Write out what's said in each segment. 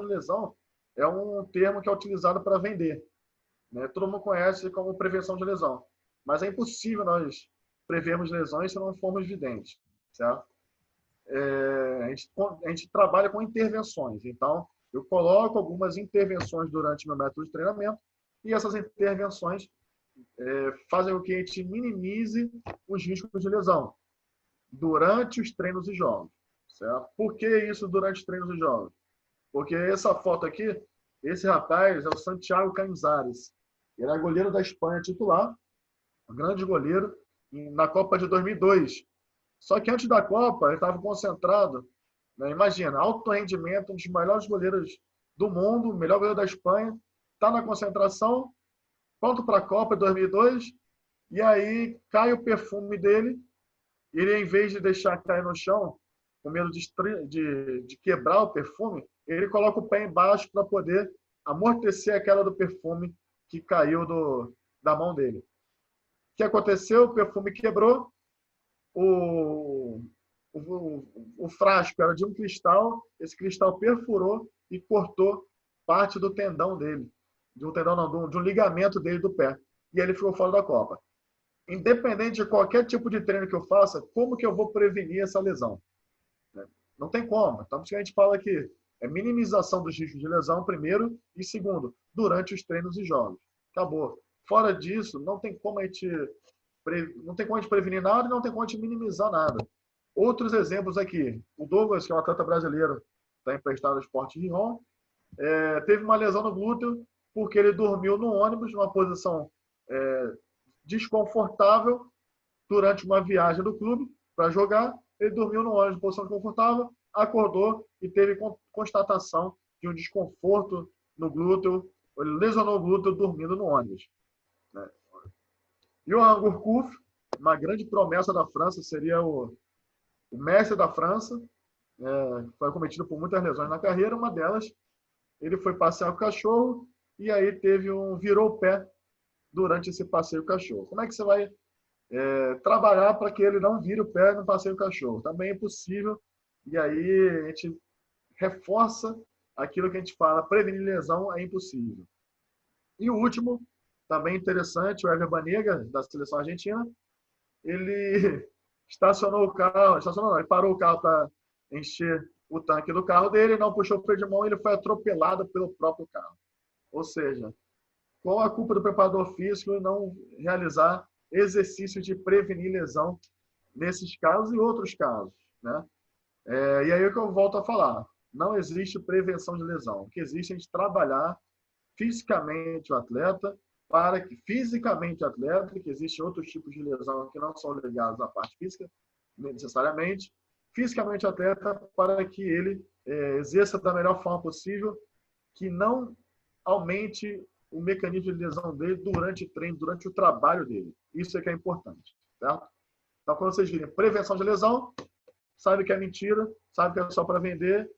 de lesão é um termo que é utilizado para vender, né? Todo mundo conhece como prevenção de lesão, mas é impossível nós prevermos lesões se não formos videntes, certo? A gente trabalha com intervenções, então eu coloco algumas intervenções durante meu método de treinamento e essas intervenções fazem com que a gente minimize os riscos de lesão durante os treinos e jogos, certo? Por que isso durante os treinos e jogos? Porque essa foto aqui, esse rapaz é o Santiago Canizares. Ele é goleiro da Espanha titular, um grande goleiro, na Copa de 2002. Só que antes da Copa, ele estava concentrado, né? Imagina, alto rendimento, um dos melhores goleiros do mundo, o melhor goleiro da Espanha, está na concentração, pronto para a Copa de 2002, e aí cai o perfume dele, e ele, em vez de deixar cair no chão, com medo de quebrar o perfume, ele coloca o pé embaixo para poder amortecer a queda do perfume que caiu da mão dele. O que aconteceu? O perfume quebrou, o frasco era de um cristal, esse cristal perfurou e cortou parte do tendão dele, de um tendão não, de um ligamento dele do pé. E ele ficou fora da Copa. Independente de qualquer tipo de treino que eu faça, como que eu vou prevenir essa lesão? Não tem como. Então, por isso que a gente fala que é minimização dos riscos de lesão, primeiro, e segundo, durante os treinos e jogos. Acabou. Fora disso, não tem como a gente prevenir nada e não tem como a gente minimizar nada. Outros exemplos aqui. O Douglas, que é um atleta brasileiro, está emprestado ao Sport Rihon, teve uma lesão no glúteo porque ele dormiu no ônibus, numa posição desconfortável, durante uma viagem do clube para jogar. Ele dormiu no ônibus em posição desconfortável, acordou e teve constatação de um desconforto no glúteo. Ele lesionou o glúteo dormindo no ônibus, né? Johan Gourcuff, uma grande promessa da França, seria o mestre da França, foi cometido por muitas lesões na carreira. Uma delas, ele foi passear com o cachorro e aí virou o pé durante esse passeio com o cachorro. Como é que você vai trabalhar para que ele não vire o pé no passeio com o cachorro? Também é impossível. E aí a gente reforça aquilo que a gente fala, prevenir lesão é impossível. E o último, também interessante, o Ever Banega, da seleção argentina, ele ele parou o carro para encher o tanque do carro dele, não puxou o freio de mão e ele foi atropelado pelo próprio carro. Ou seja, qual a culpa do preparador físico não realizar exercícios de prevenir lesão nesses casos e outros casos, né? E aí é o que eu volto a falar. Não existe prevenção de lesão. O que existe é a gente trabalhar fisicamente o atleta, que existem outros tipos de lesão que não são ligados à parte física, necessariamente, fisicamente o atleta para que ele exerça da melhor forma possível, que não aumente o mecanismo de lesão dele durante o treino, durante o trabalho dele. Isso é que é importante, certo? Então, quando vocês virem prevenção de lesão, sabe que é mentira, sabe que é só para vender,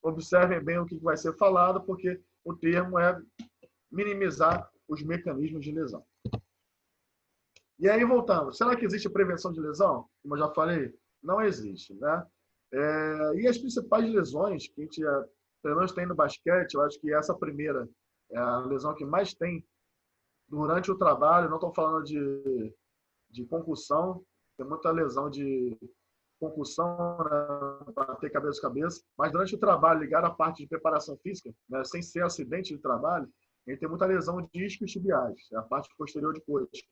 observem bem o que vai ser falado, porque o termo é minimizar os mecanismos de lesão. E aí, voltando, será que existe prevenção de lesão? Como eu já falei, não existe, né? E as principais lesões que a gente, pelo menos, tem no basquete, eu acho que essa primeira é a lesão que mais tem durante o trabalho. Não estou falando de concussão, tem muita lesão de concussão, né, bater cabeça a cabeça, mas durante o trabalho, ligado à parte de preparação física, né, sem ser acidente de trabalho, a gente tem muita lesão de isquios tibiais, a parte posterior de coxa.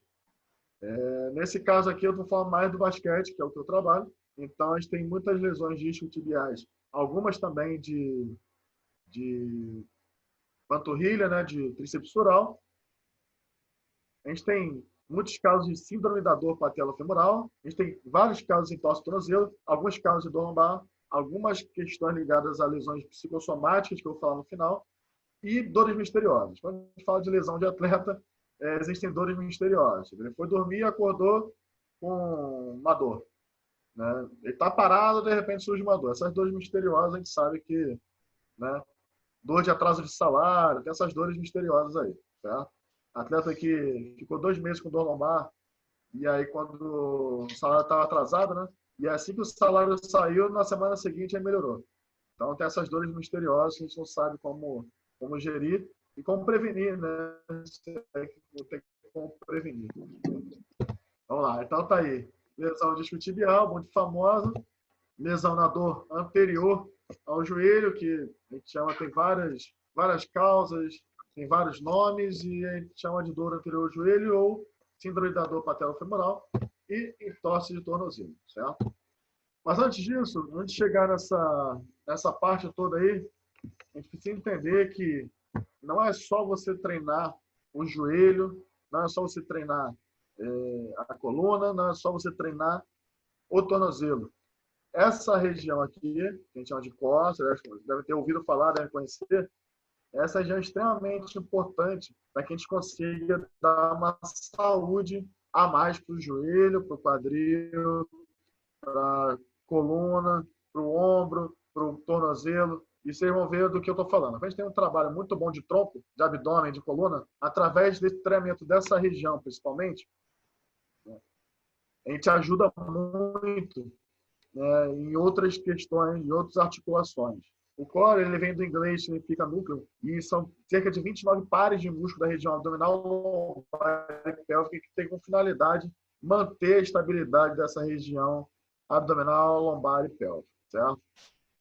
Nesse caso aqui, eu estou falando mais do basquete, que é o que eu trabalho, então a gente tem muitas lesões de isquios tibiais, algumas também de panturrilha, né, de tríceps sural. A gente tem muitos casos de síndrome da dor patelofemoral, a gente tem vários casos em torce tornozelo, alguns casos de dor lombar, algumas questões ligadas a lesões psicossomáticas, que eu vou falar no final, e dores misteriosas. Quando a gente fala de lesão de atleta, existem dores misteriosas. Ele foi dormir e acordou com uma dor, né? Ele está parado, de repente surge uma dor. Essas dores misteriosas a gente sabe que, né, dor de atraso de salário, tem essas dores misteriosas aí, certo? Atleta que ficou 2 meses com dor lombar, e aí quando o salário estava atrasado, né? E assim que o salário saiu, na semana seguinte ele melhorou. Então, tem essas dores misteriosas que a gente não sabe como gerir e como prevenir, né? Tem como prevenir. Vamos lá. Então, tá aí. Lesão discotibial, muito famosa. Lesão na dor anterior ao joelho, que a gente chama, tem várias causas, tem vários nomes, e a gente chama de dor anterior ao joelho ou síndrome da dor patelofemoral e entorse de tornozelo, certo? Mas antes disso, antes de chegar nessa parte toda aí, a gente precisa entender que não é só você treinar o joelho, não é só você treinar a coluna, não é só você treinar o tornozelo. Essa região aqui, que a gente chama de costas, deve ter ouvido falar, deve conhecer, essa região é extremamente importante para que a gente consiga dar uma saúde a mais para o joelho, para o quadril, para a coluna, para o ombro, para o tornozelo. E vocês vão ver do que eu estou falando. A gente tem um trabalho muito bom de tronco, de abdômen, de coluna, através desse treinamento dessa região, principalmente. A gente ajuda muito, né, em outras questões, em outras articulações. O core, ele vem do inglês, significa núcleo, e são cerca de 29 pares de músculo da região abdominal, lombar e pélvica, que tem como finalidade manter a estabilidade dessa região abdominal, lombar e pélvica, certo?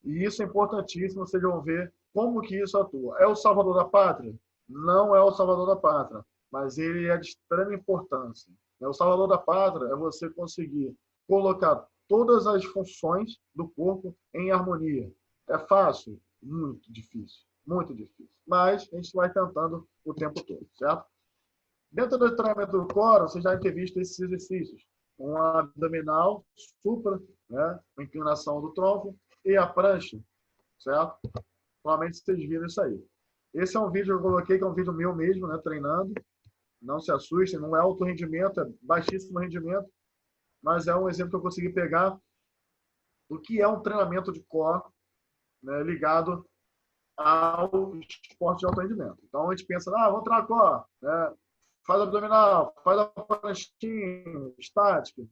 E isso é importantíssimo, vocês vão ver como que isso atua. É o salvador da pátria? Não é o salvador da pátria, mas ele é de extrema importância. O salvador da pátria é você conseguir colocar todas as funções do corpo em harmonia. É fácil? Muito difícil. Muito difícil. Mas a gente vai tentando o tempo todo, certo? Dentro do treinamento do core, você já deve ter visto esses exercícios. Um abdominal, supra, né? A inclinação do tronco e a prancha, certo? Provavelmente vocês viram isso aí. Esse é um vídeo que eu coloquei, que é um vídeo meu mesmo, né? Treinando. Não se assustem, não é alto rendimento, é baixíssimo rendimento, mas é um exemplo que eu consegui pegar do que é um treinamento de core, né, ligado ao esporte de alto rendimento. Então a gente pensa, vamos treinar core, né, faz abdominal, faz a pranchinha, estática.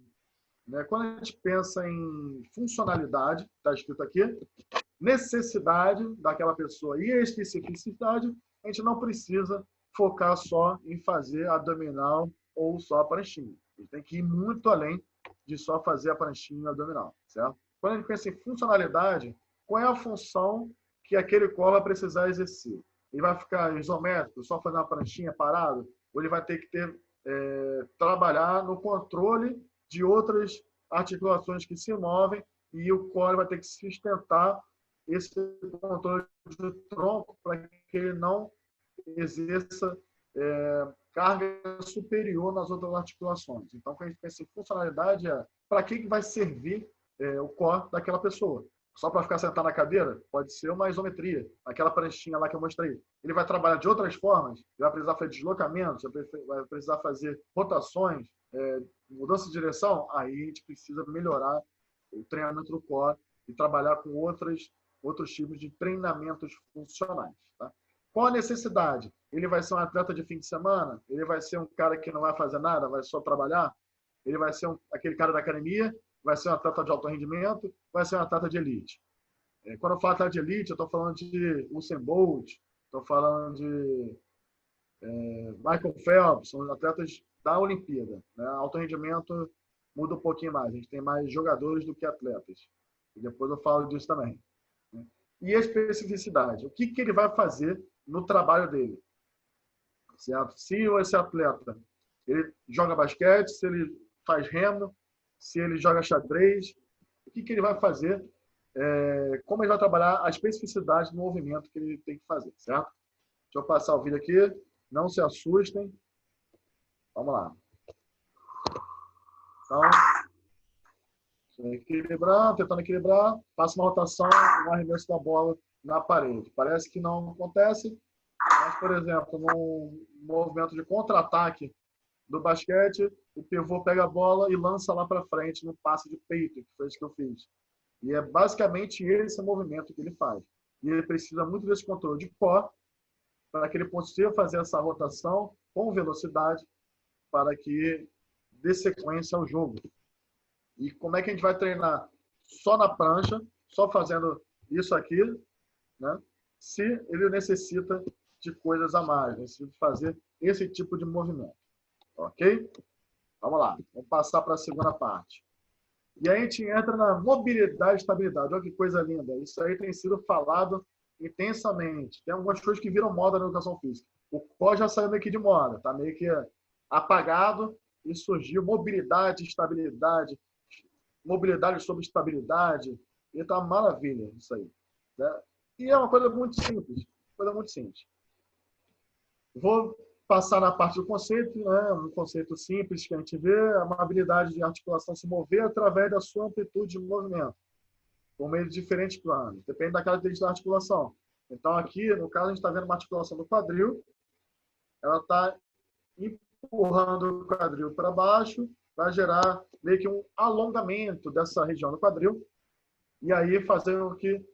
Né? Quando a gente pensa em funcionalidade, está escrito aqui, necessidade daquela pessoa e especificidade, a gente não precisa focar só em fazer abdominal ou só a pranchinha. A gente tem que ir muito além de só fazer a pranchinha abdominal, certo? Quando a gente pensa em funcionalidade, qual é a função que aquele core vai precisar exercer? Ele vai ficar isométrico, só fazendo a pranchinha parado? Ou ele vai ter que trabalhar no controle de outras articulações que se movem e o core vai ter que sustentar esse controle de tronco para que ele não exerça carga superior nas outras articulações. Então, quando a gente pensa em funcionalidade, para que vai servir o core daquela pessoa? Só para ficar sentado na cadeira? Pode ser uma isometria, aquela pranchinha lá que eu mostrei. Ele vai trabalhar de outras formas, ele vai precisar fazer deslocamentos, vai precisar fazer rotações, mudança de direção. Aí a gente precisa melhorar o treinamento do core e trabalhar com outros tipos de treinamentos funcionais. Tá? Qual a necessidade? Ele vai ser um atleta de fim de semana? Ele vai ser um cara que não vai fazer nada, vai só trabalhar? Ele vai ser aquele cara da academia? Vai ser um atleta de alto rendimento? Vai ser um atleta de elite? Quando eu falo atleta de elite, eu estou falando de Usain Bolt, estou falando de Michael Phelps, são atletas da Olimpíada. Né? Alto rendimento muda um pouquinho mais, a gente tem mais jogadores do que atletas. E depois eu falo disso também. E a especificidade. O que ele vai fazer no trabalho dele? Certo? Se esse atleta ele joga basquete, se ele faz remo, se ele joga xadrez, o que ele vai fazer? Como ele vai trabalhar a especificidade do movimento que ele tem que fazer, certo? Deixa eu passar o vídeo aqui. Não se assustem. Vamos lá. Então, tentando equilibrar, passa uma rotação, um arremesso da bola na parede. Parece que não acontece, mas, por exemplo, num movimento de contra-ataque do basquete, o pivô pega a bola e lança lá para frente no passe de peito, que foi isso que eu fiz. E é basicamente esse movimento que ele faz. E ele precisa muito desse controle de core para que ele consiga fazer essa rotação com velocidade para que dê sequência ao jogo. E como é que a gente vai treinar? Só na prancha, só fazendo isso aqui, né? Se ele necessita de coisas a mais, necessita fazer esse tipo de movimento. Ok? Vamos lá, vamos passar para a segunda parte. E aí a gente entra na mobilidade e estabilidade. Olha que coisa linda. Isso aí tem sido falado intensamente. Tem algumas coisas que viram moda na educação física. O COR já saiu meio que de moda, está meio que apagado e surgiu mobilidade sobre estabilidade. E está uma maravilha isso aí. Né? E é uma coisa muito simples. Coisa muito simples. Vou passar na parte do conceito, né? Um conceito simples que a gente vê, uma habilidade de articulação se mover através da sua amplitude de movimento, por meio de diferentes planos, depende da característica da articulação. Então, aqui, no caso, a gente está vendo uma articulação do quadril, ela está empurrando o quadril para baixo, para gerar meio que um alongamento dessa região do quadril, e aí fazendo com que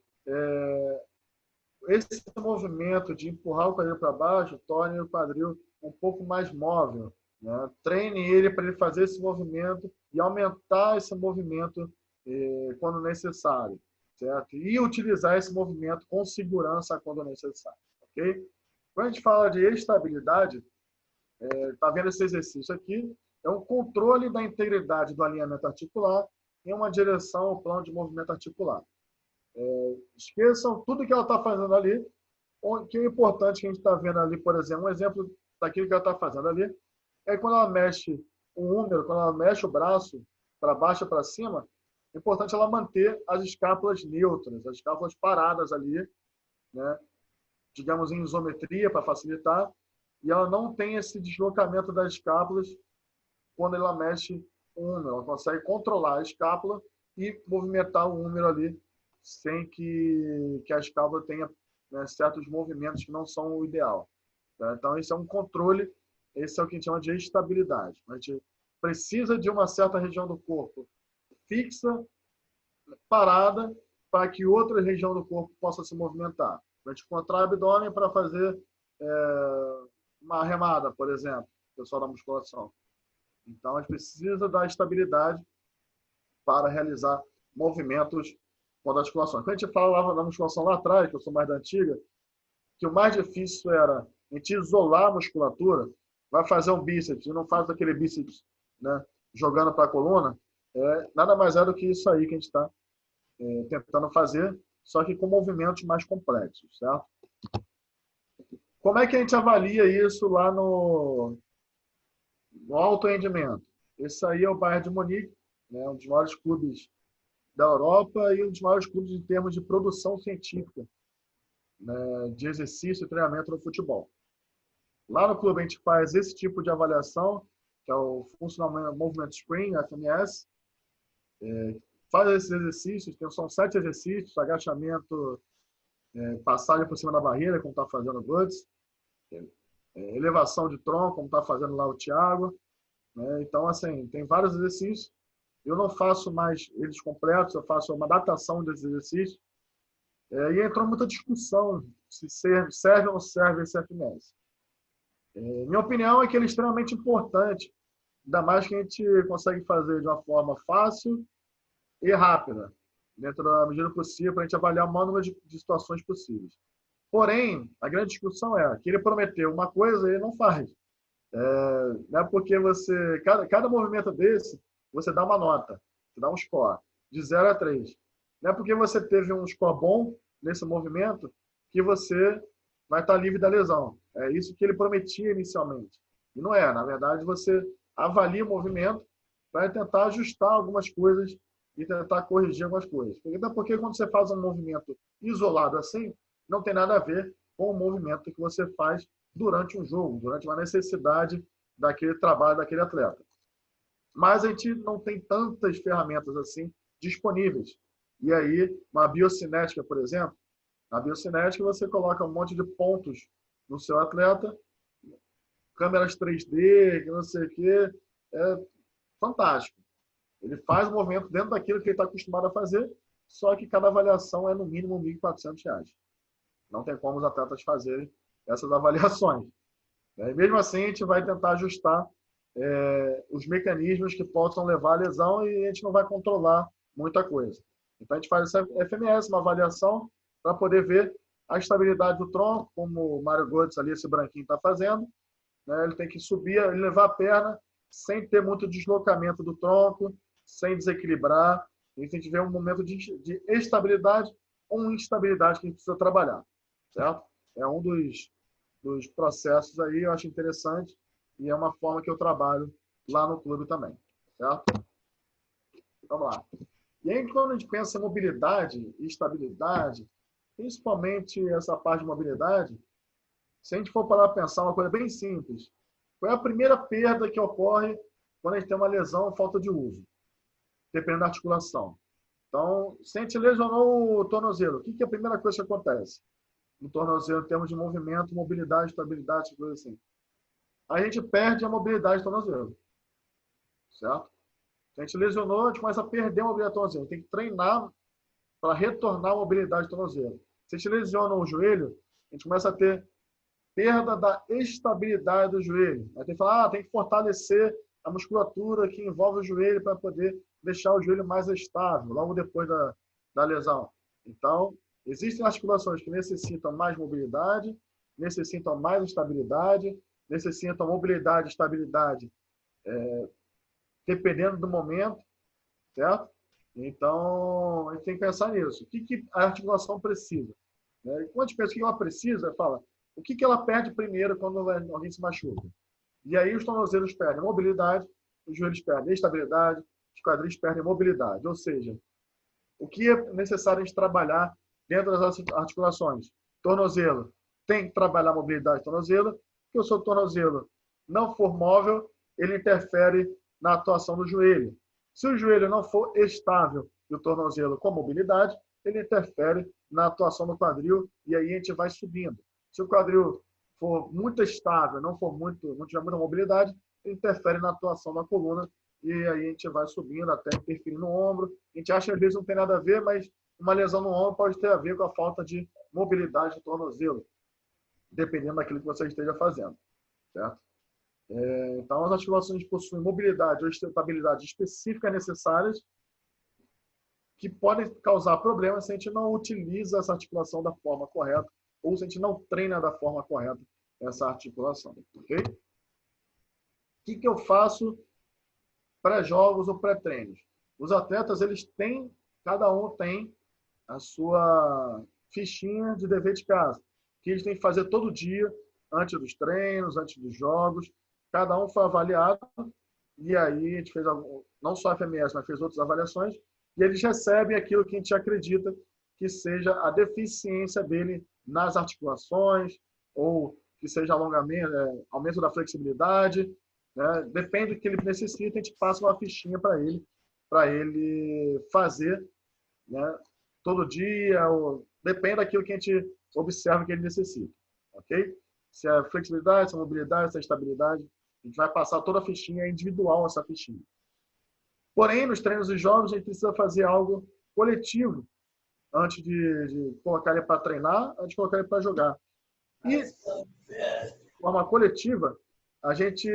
esse movimento de empurrar o quadril para baixo torne o quadril um pouco mais móvel. Né? Treine ele para ele fazer esse movimento e aumentar esse movimento quando necessário. Certo? E utilizar esse movimento com segurança quando necessário. Okay? Quando a gente fala de estabilidade, está vendo esse exercício aqui, é um controle da integridade do alinhamento articular em uma direção ao plano de movimento articular. Esqueçam tudo que ela está fazendo ali. O que é importante que a gente está vendo ali, por exemplo, um exemplo daquilo que ela está fazendo ali, é quando ela mexe o húmero, quando ela mexe o braço para baixo e para cima, é importante ela manter as escápulas neutras, as escápulas paradas ali, né? Digamos em isometria para facilitar, e ela não tem esse deslocamento das escápulas quando ela mexe o húmero. Ela consegue controlar a escápula e movimentar o húmero ali sem que a escápula tenha, né, certos movimentos que não são o ideal. Tá? Então, esse é um controle, esse é o que a gente chama de estabilidade. A gente precisa de uma certa região do corpo fixa, parada, para que outra região do corpo possa se movimentar. A gente contrai o abdômen para fazer uma remada, por exemplo, pessoal da musculação. Então, a gente precisa da estabilidade para realizar movimentos com as articulações. Quando a gente falava da musculação lá atrás, que eu sou mais da antiga, que o mais difícil era a gente isolar a musculatura, vai fazer um bíceps, e não faz aquele bíceps, né, jogando para a coluna, nada mais é do que isso aí que a gente está tentando fazer, só que com movimentos mais complexos, certo? Como é que a gente avalia isso lá no alto rendimento? Esse aí é o Bayern de Munique, né, um dos maiores clubes da Europa e um dos maiores clubes em termos de produção científica, né, de exercício e treinamento no futebol. Lá no clube a gente faz esse tipo de avaliação, que é o Functional Movement Screen, FMS, faz esses exercícios, são 7 exercícios, agachamento, passagem por cima da barreira, como está fazendo o Guts, elevação de tronco, como está fazendo lá o Thiago. Né? Então, assim, tem vários exercícios. Eu não faço mais eles completos, eu faço uma adaptação desses exercícios. E entrou muita discussão se serve ou não serve esse FMS. Minha opinião é que ele é extremamente importante, ainda mais que a gente consegue fazer de uma forma fácil e rápida, dentro da medida possível, para a gente avaliar o maior número de situações possíveis. Porém, a grande discussão é que ele prometeu uma coisa e ele não faz. Não é porque você... Cada movimento desse, você dá uma nota, você dá um score, de 0 a 3. Não é porque você teve um score bom nesse movimento que você vai estar livre da lesão. É isso que ele prometia inicialmente. E não é. Na verdade, você avalia o movimento para tentar ajustar algumas coisas e tentar corrigir algumas coisas. Porque quando você faz um movimento isolado assim, não tem nada a ver com o movimento que você faz durante um jogo, durante uma necessidade daquele trabalho daquele atleta. Mas a gente não tem tantas ferramentas assim disponíveis. E aí, uma biocinética, por exemplo, na biocinética você coloca um monte de pontos no seu atleta, câmeras 3D, que não sei o quê, é fantástico. Ele faz o movimento dentro daquilo que ele está acostumado a fazer, só que cada avaliação é no mínimo R$ 1.400. Não tem como os atletas fazerem essas avaliações. E mesmo assim, a gente vai tentar ajustar os mecanismos que possam levar à lesão e a gente não vai controlar muita coisa. Então, a gente faz essa FMS, uma avaliação, para poder ver a estabilidade do tronco, como o Mário Götze ali, esse branquinho, está fazendo. Né? Ele tem que subir, levar a perna sem ter muito deslocamento do tronco, sem desequilibrar. A gente tem que ver um momento de estabilidade ou instabilidade que a gente precisa trabalhar. Certo? É um dos processos aí, eu acho interessante, e é uma forma que eu trabalho lá no clube também. Certo? Vamos lá. E aí, quando a gente pensa em mobilidade e estabilidade, principalmente essa parte de mobilidade, se a gente for parar para pensar uma coisa bem simples, qual é a primeira perda que ocorre quando a gente tem uma lesão ou falta de uso? Dependendo da articulação. Então, se a gente lesionou o tornozelo, o que é a primeira coisa que acontece no tornozelo em termos de movimento, mobilidade, estabilidade, coisa assim? A gente perde a mobilidade do tornozelo. Certo? Se a gente lesionou, a gente começa a perder a mobilidade do tornozelo. Tem que treinar para retornar a mobilidade do tornozelo. Se a gente lesiona o joelho, a gente começa a ter perda da estabilidade do joelho. Aí tem que falar, tem que fortalecer a musculatura que envolve o joelho para poder deixar o joelho mais estável, logo depois da lesão. Então, existem articulações que necessitam mais mobilidade, necessitam mais estabilidade, necessitam mobilidade e estabilidade, dependendo do momento, certo? Então, a gente tem que pensar nisso. O que a articulação precisa? Quando a gente pensa o que ela precisa, fala, o que ela perde primeiro quando alguém se machuca? E aí os tornozelos perdem mobilidade, os joelhos perdem estabilidade, os quadris perdem mobilidade. Ou seja, o que é necessário a gente trabalhar dentro das articulações? Tornozelo tem que trabalhar a mobilidade do tornozelo, porque o seu tornozelo não for móvel, ele interfere na atuação do joelho. Se o joelho não for estável e o tornozelo com mobilidade, ele interfere na atuação do quadril e aí a gente vai subindo. Se o quadril for muito estável, não tiver muita mobilidade, ele interfere na atuação da coluna e aí a gente vai subindo até interferir no ombro. A gente acha que às vezes não tem nada a ver, mas uma lesão no ombro pode ter a ver com a falta de mobilidade do tornozelo, dependendo daquilo que você esteja fazendo. Certo? Então, as articulações possuem mobilidade ou estabilidade específicas necessárias que podem causar problemas se a gente não utiliza essa articulação da forma correta ou se a gente não treina da forma correta essa articulação. Ok? O que eu faço pré-jogos ou pré-treinos? Os atletas, cada um tem a sua fichinha de dever de casa, que eles têm que fazer todo dia, antes dos treinos, antes dos jogos. Cada um foi avaliado e aí a gente fez não só a FMS, mas fez outras avaliações e eles recebem aquilo que a gente acredita que seja a deficiência dele nas articulações ou que seja alongamento, aumento da flexibilidade, né? Depende do que ele necessita, a gente passa uma fichinha para ele fazer, né? Todo dia, depende daquilo que a gente observa que ele necessita, ok? Se é flexibilidade, se é mobilidade, se é estabilidade, a gente vai passar toda a fichinha, é individual essa fichinha. Porém, nos treinos e jogos, a gente precisa fazer algo coletivo antes de colocar ele para treinar, antes de colocar ele para jogar. E, de forma coletiva, a gente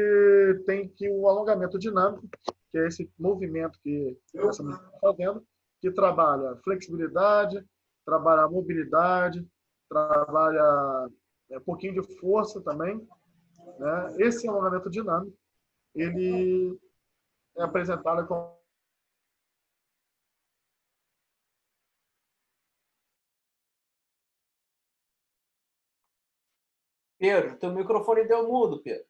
tem que o alongamento dinâmico, que é esse movimento que essa mulher está fazendo, que trabalha flexibilidade, trabalha mobilidade, trabalha um pouquinho de força também. Né? Esse alongamento dinâmico, ele é apresentado como Pedro, teu microfone deu mudo, Pedro.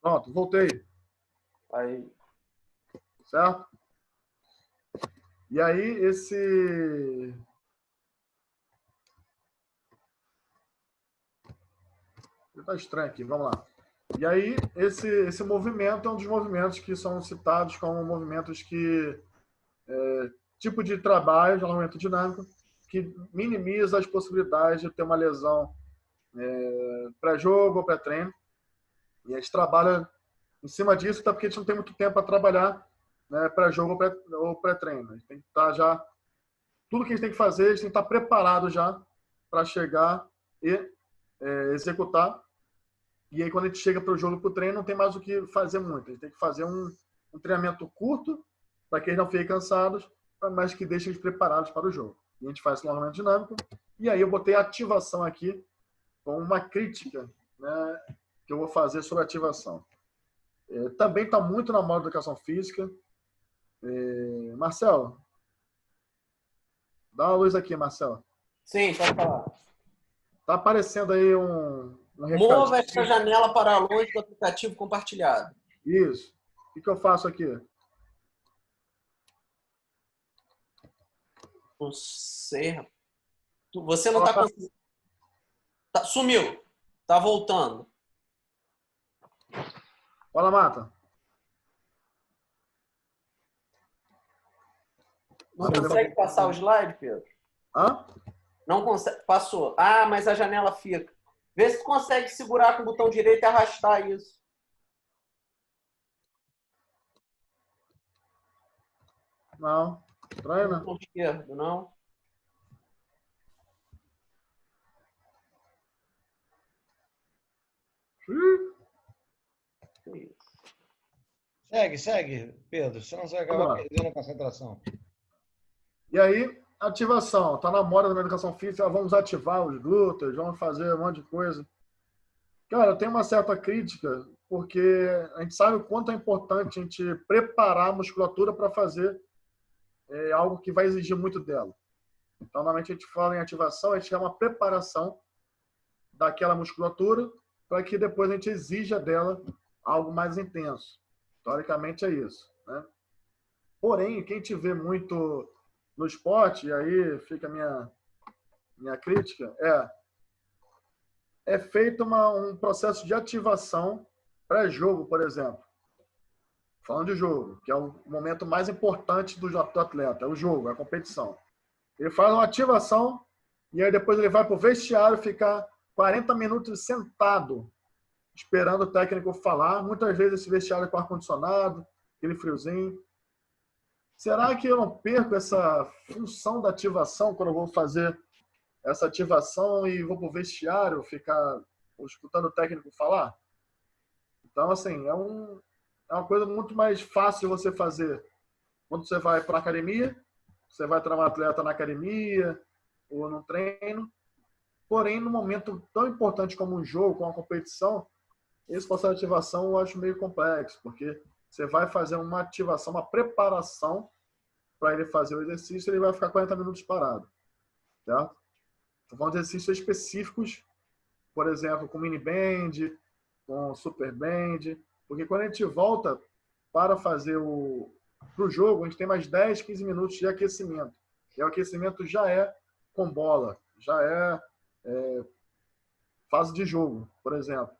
Pronto, voltei. Aí. Certo? E aí, esse... Está estranho aqui, vamos lá. E aí, esse movimento é um dos movimentos que são citados como movimentos que... tipo de trabalho, de alongamento dinâmico, que minimiza as possibilidades de ter uma lesão pré-jogo ou pré-treino. E a gente trabalha em cima disso, até porque a gente não tem muito tempo para trabalhar, né, pré-jogo ou pré-treino. A gente tem que estar já... Tudo que a gente tem que fazer, a gente tem que estar preparado já para chegar e executar. E aí, quando a gente chega para o jogo, para o treino, não tem mais o que fazer muito. A gente tem que fazer um treinamento curto, para que eles não fiquem cansados, mas que deixe eles preparados para o jogo. E a gente faz esse alongamento dinâmico. E aí eu botei ativação aqui com uma crítica, né, que eu vou fazer sobre ativação. Também está muito na moda da educação física. Marcelo, dá uma luz aqui, Marcelo. Sim, pode falar. Está aparecendo aí um recado. Mova esta janela para longe do aplicativo compartilhado. Isso. O que eu faço aqui? Não sei. Você não está conseguindo. Sumiu. Está voltando. Fala, Mata. Não consegue passar o slide, Pedro? Hã? Não consegue. Passou. Ah, mas a janela fica. Vê se tu consegue segurar com o botão direito e arrastar isso. Não. Estranho, né? Botão esquerdo, não? Segue, Pedro. Senão você vai acabar perdendo a concentração. E aí, ativação. Está na moda da educação física, vamos ativar os glúteos, vamos fazer um monte de coisa. Cara, eu tenho uma certa crítica, porque a gente sabe o quanto é importante a gente preparar a musculatura para fazer algo que vai exigir muito dela. Então, normalmente a gente fala em ativação, a gente chama uma preparação daquela musculatura para que depois a gente exija dela algo mais intenso. Teoricamente é isso, né? Porém, quem te vê muito no esporte, e aí fica a minha crítica, é feito um processo de ativação pré-jogo, por exemplo. Falando de jogo, que é o momento mais importante do atleta, é o jogo, é a competição. Ele faz uma ativação e aí depois ele vai para o vestiário ficar 40 minutos sentado, esperando o técnico falar. Muitas vezes esse vestiário é com ar-condicionado, aquele friozinho. Será que eu não perco essa função da ativação quando eu vou fazer essa ativação e vou para o vestiário ficar escutando o técnico falar? Então, assim, é uma coisa muito mais fácil você fazer quando você vai para a academia, você vai treinar um atleta na academia ou no treino. Porém, num momento tão importante como um jogo, como uma competição, esse processo de ativação eu acho meio complexo, porque você vai fazer uma ativação, uma preparação para ele fazer o exercício, ele vai ficar 40 minutos parado, certo? Então, vão exercícios específicos, por exemplo, com mini band, com super band, porque quando a gente volta para fazer para o jogo, a gente tem mais 10, 15 minutos de aquecimento. E o aquecimento já é com bola, já é fase de jogo, por exemplo.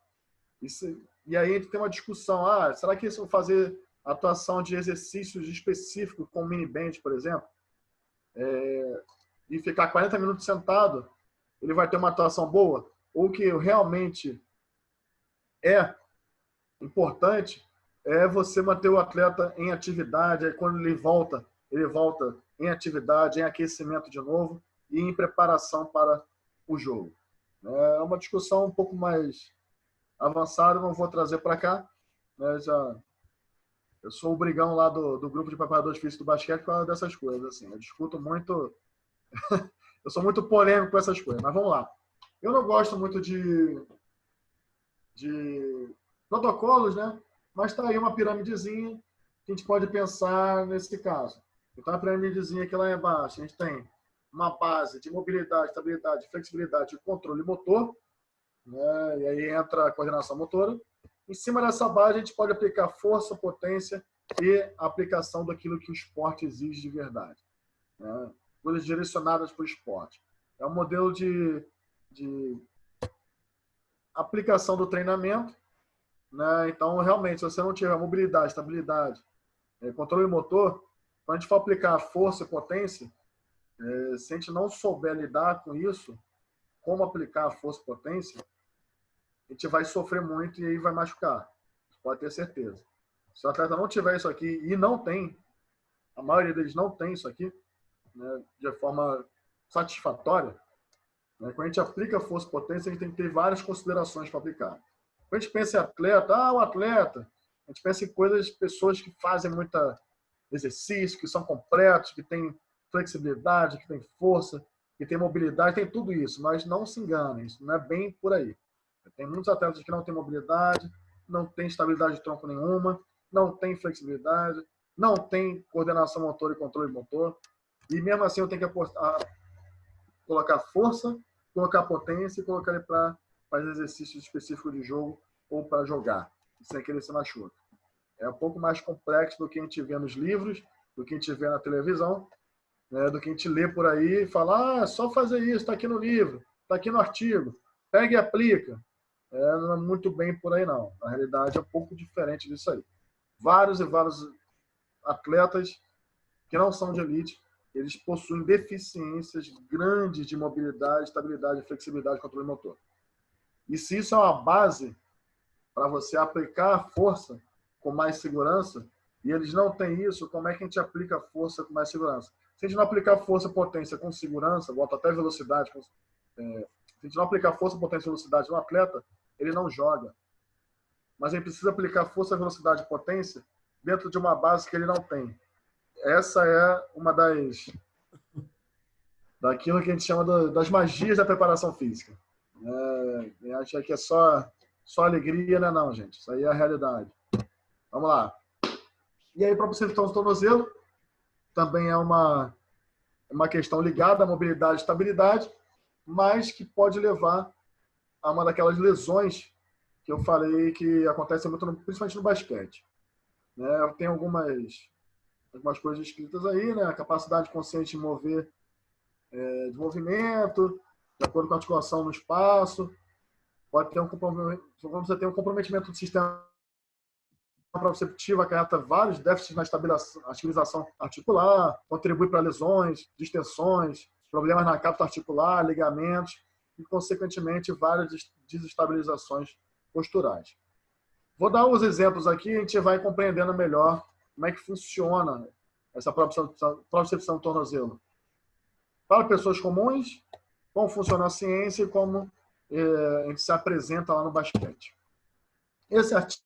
E aí a gente tem uma discussão, será que se eu fazer atuação de exercícios específicos com mini band, por exemplo, e ficar 40 minutos sentado, ele vai ter uma atuação boa? Ou o que realmente é importante é você manter o atleta em atividade, aí quando ele volta em atividade, em aquecimento de novo e em preparação para o jogo. É uma discussão um pouco mais avançada, não vou trazer para cá, né? Eu sou o brigão lá do grupo de preparadores físicos do basquete por causa dessas coisas. Assim, eu discuto muito, eu sou muito polêmico com essas coisas, mas vamos lá. Eu não gosto muito de protocolos, né? Mas está aí uma piramidezinha que a gente pode pensar nesse caso. Então, a piramidezinha aqui lá embaixo, a gente tem uma base de mobilidade, estabilidade, flexibilidade e controle motor, né? E aí entra a coordenação motora. Em cima dessa base, a gente pode aplicar força, potência e aplicação daquilo que o esporte exige de verdade, né? Coisas direcionadas para o esporte. É um modelo de aplicação do treinamento, né? Então, realmente, se você não tiver mobilidade, estabilidade, controle motor, quando a gente for aplicar força e potência, se a gente não souber lidar com isso, como aplicar a força e potência, a gente vai sofrer muito e aí vai machucar. Você pode ter certeza. Se o atleta não tiver isso aqui, e não tem, a maioria deles não tem isso aqui, né, de forma satisfatória, né, quando a gente aplica a força e potência, a gente tem que ter várias considerações para aplicar. Quando a gente pensa em atleta, o atleta, a gente pensa em coisas, pessoas que fazem muita exercício, que são completos, que têm flexibilidade, que têm força, que têm mobilidade, tem tudo isso, mas não se enganem, isso não é bem por aí. Tem muitos atletas que não têm mobilidade, não têm estabilidade de tronco nenhuma, não têm flexibilidade, não têm coordenação motor e controle motor, e mesmo assim eu tenho que colocar força, colocar potência e colocar ele para fazer exercícios específicos de jogo ou para jogar, sem que ele se machuque. É um pouco mais complexo do que a gente vê nos livros, do que a gente vê na televisão, né, do que a gente lê por aí e fala, é só fazer isso, está aqui no livro, está aqui no artigo, pega e aplica. Não é muito bem por aí, não. Na realidade, é um pouco diferente disso aí. Vários e vários atletas que não são de elite, eles possuem deficiências grandes de mobilidade, estabilidade, flexibilidade e controle motor. E se isso é uma base para você aplicar a força com mais segurança, e eles não têm isso, como é que a gente aplica a força com mais segurança? Se a gente não aplicar força e potência com segurança, volta até velocidade, se a gente não aplicar força, potência e velocidade no atleta, ele não joga. Mas ele precisa aplicar força, velocidade e potência dentro de uma base que ele não tem. Essa é uma daquilo que a gente chama das magias da preparação física. Acha que é só alegria, né? Não, gente. Isso aí é a realidade. Vamos lá. E aí, propriocepção do tornozelo também é uma questão ligada à mobilidade e estabilidade, mas que pode levar a uma daquelas lesões que eu falei que acontece muito, principalmente no basquete. Tem algumas coisas escritas aí, né? A capacidade consciente de movimento, de acordo com a articulação no espaço, pode ter você tem um comprometimento do sistema proprioceptivo, acarreta vários déficits na estabilização articular, contribui para lesões, distensões, problemas na cápsula articular, ligamentos e, consequentemente, várias desestabilizações posturais. Vou dar uns exemplos aqui e a gente vai compreendendo melhor como é que funciona essa propriocepção do tornozelo. Para pessoas comuns, como funciona a ciência e como a gente se apresenta lá no basquete. Esse artigo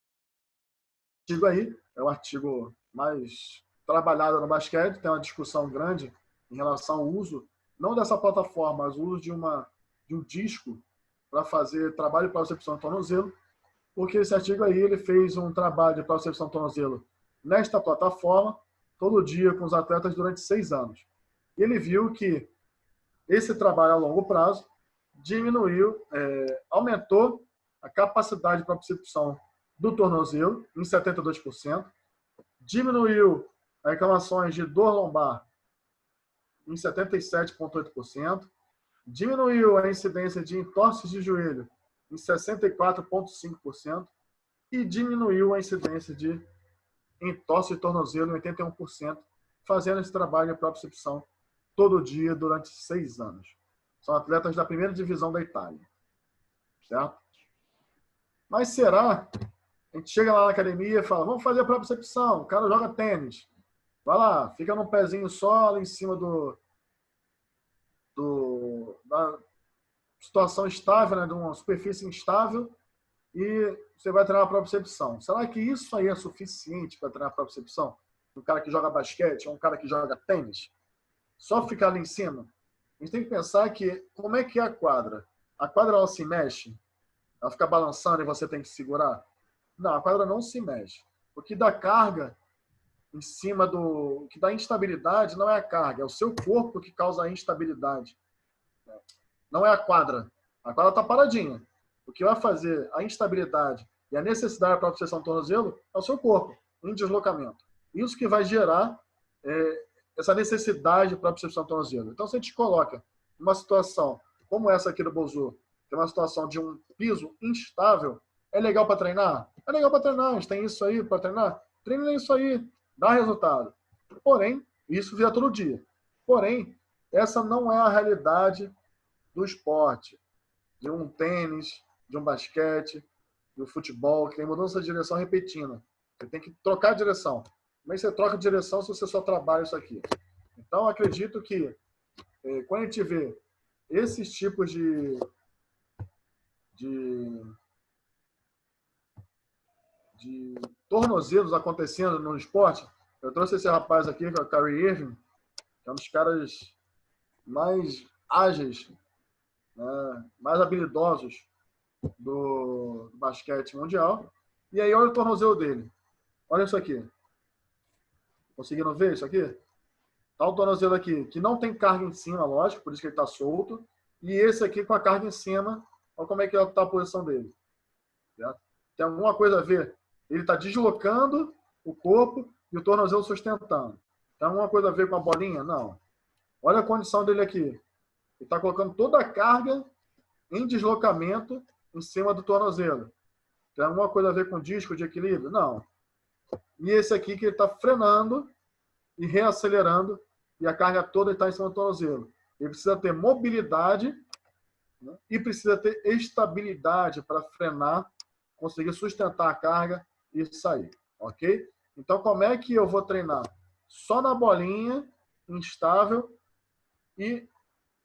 aí é o artigo mais trabalhado no basquete, tem uma discussão grande em relação ao uso, não dessa plataforma, mas o uso de um disco para fazer trabalho de propriocepção do tornozelo, porque esse artigo aí ele fez um trabalho de propriocepção do tornozelo nesta plataforma, todo dia com os atletas durante 6 anos. E ele viu que esse trabalho a longo prazo aumentou a capacidade de propriocepção do tornozelo em 72%, diminuiu as reclamações de dor lombar em 77,8%, diminuiu a incidência de entorses de joelho em 64,5% e diminuiu a incidência de entorse de tornozelo em 81%, fazendo esse trabalho de propriocepção todo dia durante 6 anos. São atletas da primeira divisão da Itália. Certo? Mas será? A gente chega lá na academia e fala, vamos fazer a propriocepção. O cara joga tênis. Vai lá, fica num pezinho só, lá em cima da situação estável, né, de uma superfície instável, e você vai treinar a propriocepção. Será que isso aí é suficiente para treinar a propriocepção? Um cara que joga basquete ou um cara que joga tênis? Só ficar ali em cima? A gente tem que pensar que, como é que é a quadra? A quadra, ela se mexe? Ela fica balançando e você tem que segurar? Não, a quadra não se mexe. O que dá carga em cima o que dá instabilidade não é a carga, é o seu corpo que causa a instabilidade. Não é a quadra. A quadra está paradinha. O que vai fazer a instabilidade e a necessidade da propriocepção do tornozelo é o seu corpo, em deslocamento. Isso que vai gerar essa necessidade de propriocepção do tornozelo. Então, se a gente coloca uma situação como essa aqui do Bozu, que é uma situação de um piso instável, é legal para treinar? É legal para treinar. A gente tem isso aí para treinar? Treina isso aí. Dá resultado. Porém, isso vira todo dia. Porém, essa não é a realidade do esporte, de um tênis, de um basquete, do futebol, que tem mudança de direção repetida. Você tem que trocar de direção. Como é que você troca de direção se você só trabalha isso aqui? Então, acredito que quando a gente vê esses tipos de de tornozelos acontecendo no esporte. Eu trouxe esse rapaz aqui, que é o Kyrie Irving, que é um dos caras mais ágeis, né, mais habilidosos do basquete mundial. E aí, olha o tornozelo dele. Olha isso aqui. Conseguiram ver isso aqui? Tá o tornozelo aqui, que não tem carga em cima, lógico, por isso que ele está solto. E esse aqui com a carga em cima, olha como é que está a posição dele. Certo? Tem alguma coisa a ver? Ele está deslocando o corpo e o tornozelo sustentando. Tem alguma coisa a ver com a bolinha? Não. Olha a condição dele aqui. Ele está colocando toda a carga em deslocamento em cima do tornozelo. Tem alguma coisa a ver com disco de equilíbrio? Não. E esse aqui que ele está frenando e reacelerando e a carga toda está em cima do tornozelo. Ele precisa ter mobilidade, né, e precisa ter estabilidade para frenar, conseguir sustentar a carga e sair. Ok? Então, como é que eu vou treinar? Só na bolinha, instável, e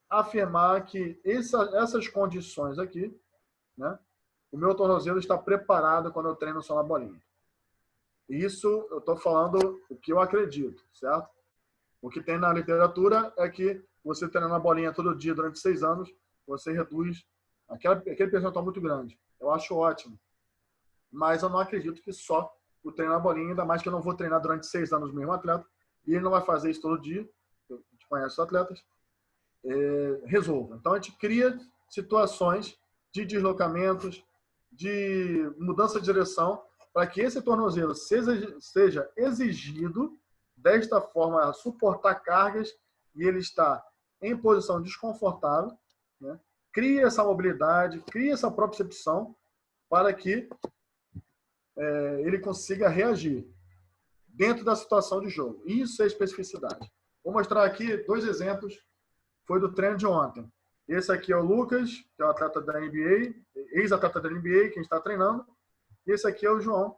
afirmar que essas condições aqui, né, o meu tornozelo está preparado quando eu treino só na bolinha. Isso eu estou falando o que eu acredito, certo? O que tem na literatura é que você treinando a bolinha todo dia durante 6 anos, você reduz aquele percentual muito grande. Eu acho ótimo. Mas eu não acredito que só o treinar a bolinha, ainda mais que eu não vou treinar durante 6 anos o mesmo atleta, e ele não vai fazer isso todo dia, a gente conhece os atletas, resolva. Então a gente cria situações de deslocamentos, de mudança de direção, para que esse tornozelo seja exigido desta forma a suportar cargas e ele está em posição desconfortável, né? Cria essa mobilidade, cria essa propriocepção para que ele consiga reagir dentro da situação de jogo. Isso é especificidade. Vou mostrar aqui 2 exemplos. Foi do treino de ontem. Esse aqui é o Lucas, que é um atleta da NBA, ex-atleta da NBA, que a gente está treinando. E esse aqui é o João,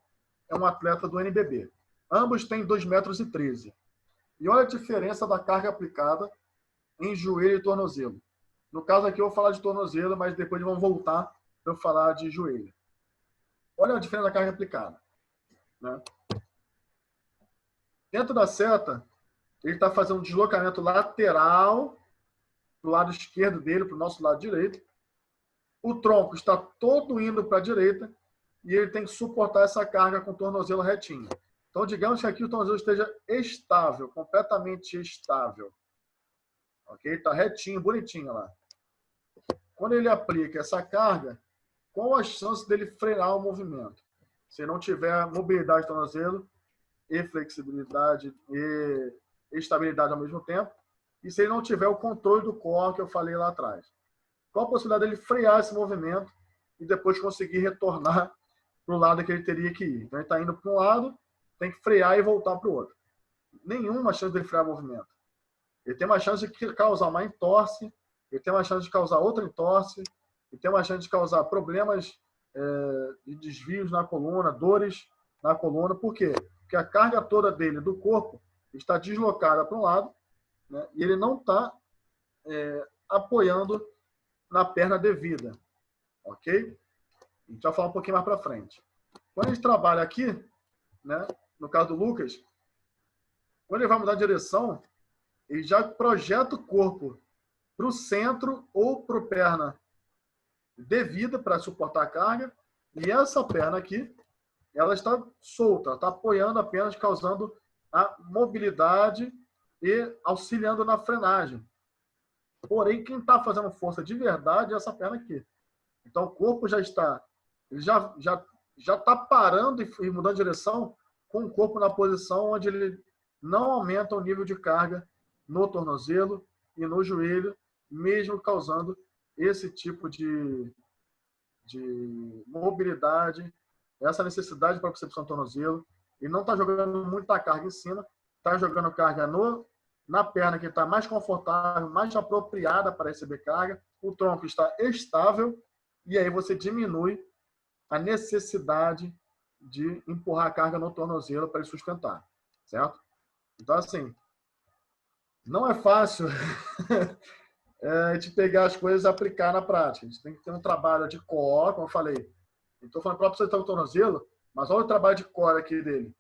é um atleta do NBB. Ambos têm 2,13 metros. E olha a diferença da carga aplicada em joelho e tornozelo. No caso aqui eu vou falar de tornozelo, mas depois vamos voltar para eu falar de joelho. Olha a diferença da carga aplicada, né? Dentro da seta, ele está fazendo um deslocamento lateral para o lado esquerdo dele, para o nosso lado direito. O tronco está todo indo para a direita e ele tem que suportar essa carga com o tornozelo retinho. Então, digamos que aqui o tornozelo esteja estável, completamente estável. Ok? Está retinho, bonitinho lá. Quando ele aplica essa carga, qual a chance dele frear o movimento? Se não tiver mobilidade do tornozelo e flexibilidade e estabilidade ao mesmo tempo, e se ele não tiver o controle do core que eu falei lá atrás. Qual a possibilidade dele frear esse movimento e depois conseguir retornar para o lado que ele teria que ir? Então ele está indo para um lado, tem que frear e voltar para o outro. Nenhuma chance dele frear o movimento. Ele tem uma chance de causar uma entorse, ele tem uma chance de causar outra entorse, ele tem uma chance de causar problemas de desvios na coluna, dores na coluna. Por quê? Porque a carga toda dele, do corpo, está deslocada para um lado, né, e ele não está apoiando na perna devida. Ok? A gente vai falar um pouquinho mais para frente. Quando a gente trabalha aqui, né, no caso do Lucas, quando ele vai mudar de direção, ele já projeta o corpo para o centro ou para a perna devida para suportar a carga, e essa perna aqui, ela está solta, ela está apoiando apenas, causando a mobilidade e auxiliando na frenagem. Porém, quem está fazendo força de verdade é essa perna aqui. Então, o corpo já está, ele já está parando e mudando de direção com o corpo na posição onde ele não aumenta o nível de carga no tornozelo e no joelho, mesmo causando esse tipo de mobilidade, essa necessidade para percepção do tornozelo. Ele não está jogando muita carga em cima, está jogando carga na perna que está mais confortável, mais apropriada para receber carga. O tronco está estável e aí você diminui a necessidade de empurrar a carga no tornozelo para ele sustentar, certo? Então, assim, não é fácil a gente pegar as coisas e aplicar na prática. A gente tem que ter um trabalho de core, como eu falei. Estou falando para você estar o tornozelo, Mas olha o trabalho de core aqui dele,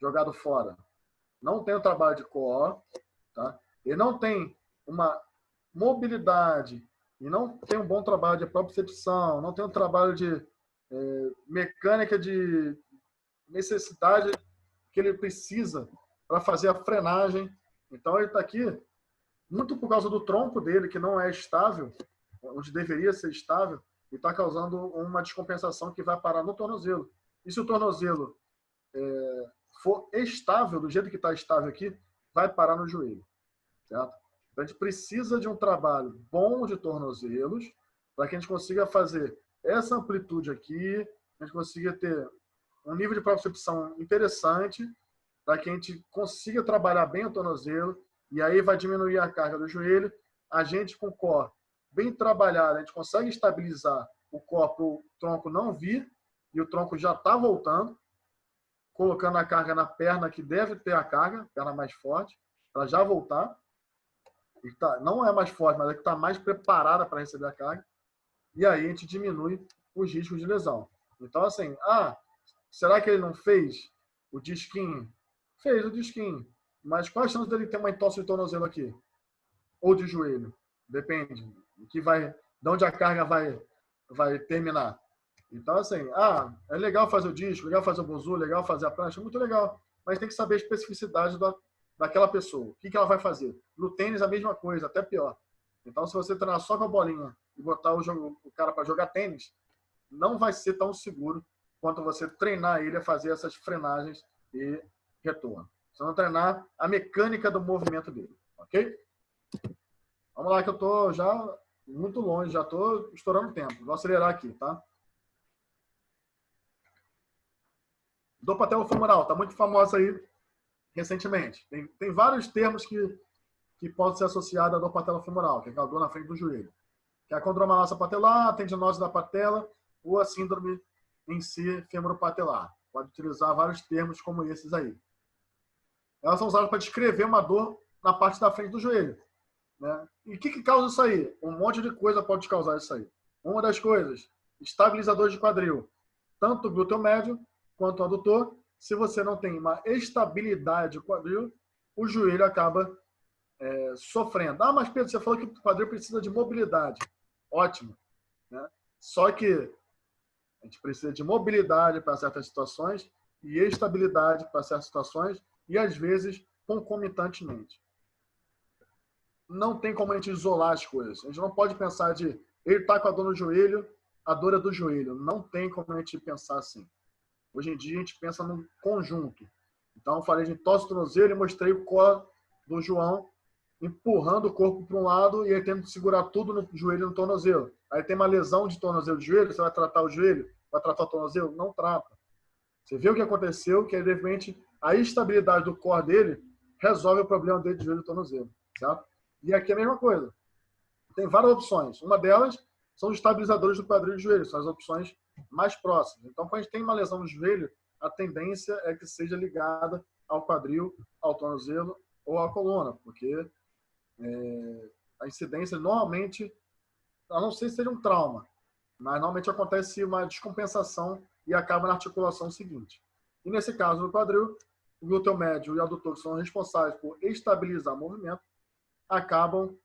jogado fora. Não tem o trabalho de core, tá? Ele não tem uma mobilidade e não tem um bom trabalho de propriocepção, não tem um trabalho de mecânica de necessidade que ele precisa para fazer a frenagem. Então ele está aqui muito por causa do tronco dele, que não é estável, onde deveria ser estável, e está causando uma descompensação que vai parar no tornozelo. E se o tornozelo for estável, do jeito que está estável aqui, vai parar no joelho. Certo? Então a gente precisa de um trabalho bom de tornozelos para que a gente consiga fazer essa amplitude aqui, a gente consiga ter um nível de propriocepção interessante, para que a gente consiga trabalhar bem o tornozelo, e aí vai diminuir a carga do joelho. A gente, com o core bem trabalhado, a gente consegue estabilizar o core para o tronco não vir, e o tronco já está voltando, colocando a carga na perna que deve ter a carga, perna mais forte, para já voltar. E tá, não é mais forte, mas é que está mais preparada para receber a carga. E aí a gente diminui os riscos de lesão. Então, assim, será que ele não fez o disquinho? Fez o disquinho. Mas quais as chances dele ter uma entorse de tornozelo aqui? Ou de joelho? Depende. De onde a carga vai terminar. Então, assim, é legal fazer o disco, legal fazer o bozu, legal fazer a prancha, muito legal. Mas tem que saber a especificidade daquela pessoa. O que ela vai fazer? No tênis, a mesma coisa, até pior. Então, se você treinar só com a bolinha e botar o cara para jogar tênis, não vai ser tão seguro quanto você treinar ele a fazer essas frenagens e retorno. Você não treinar a mecânica do movimento dele. Ok? Vamos lá, que eu estou já muito longe, já estou estourando tempo. Vou acelerar aqui, tá? Dor patelofemoral, está muito famosa aí recentemente. Tem vários termos que podem ser associados à dor patelofemoral, que é a dor na frente do joelho. Que é a condromalácia patelar, a tendinose da patela ou a síndrome em si femoropatelar. Pode utilizar vários termos como esses aí. Elas são usadas para descrever uma dor na parte da frente do joelho. Né? E o que causa isso aí? Um monte de coisa pode causar isso aí. Uma das coisas, estabilizadores de quadril. Tanto o glúteo médio quanto o adutor. Se você não tem uma estabilidade do quadril, o joelho acaba sofrendo. Mas Pedro, você falou que o quadril precisa de mobilidade. Ótimo. Né? Só que a gente precisa de mobilidade para certas situações e estabilidade para certas situações e, às vezes, concomitantemente. Não tem como a gente isolar as coisas. A gente não pode pensar de ele está com a dor no joelho, a dor é do joelho. Não tem como a gente pensar assim. Hoje em dia, a gente pensa num conjunto. Então, eu falei de entorse do tornozelo e mostrei o core do João empurrando o corpo para um lado e ele tendo que segurar tudo no joelho e no tornozelo. Aí tem uma lesão de tornozelo de joelho, você vai tratar o joelho? Vai tratar o tornozelo? Não trata. Você vê o que aconteceu, que de repente a instabilidade do core dele resolve o problema dele de joelho e tornozelo. Certo? E aqui é a mesma coisa. Tem várias opções. Uma delas são os estabilizadores do quadril de joelho, são as opções mais próximas. Então, quando a gente tem uma lesão no joelho, a tendência é que seja ligada ao quadril, ao tornozelo ou à coluna, porque a incidência normalmente, a não ser se seja um trauma, mas normalmente acontece uma descompensação e acaba na articulação seguinte. E nesse caso do quadril, o glúteo médio e o adutor, que são responsáveis por estabilizar o movimento, acabam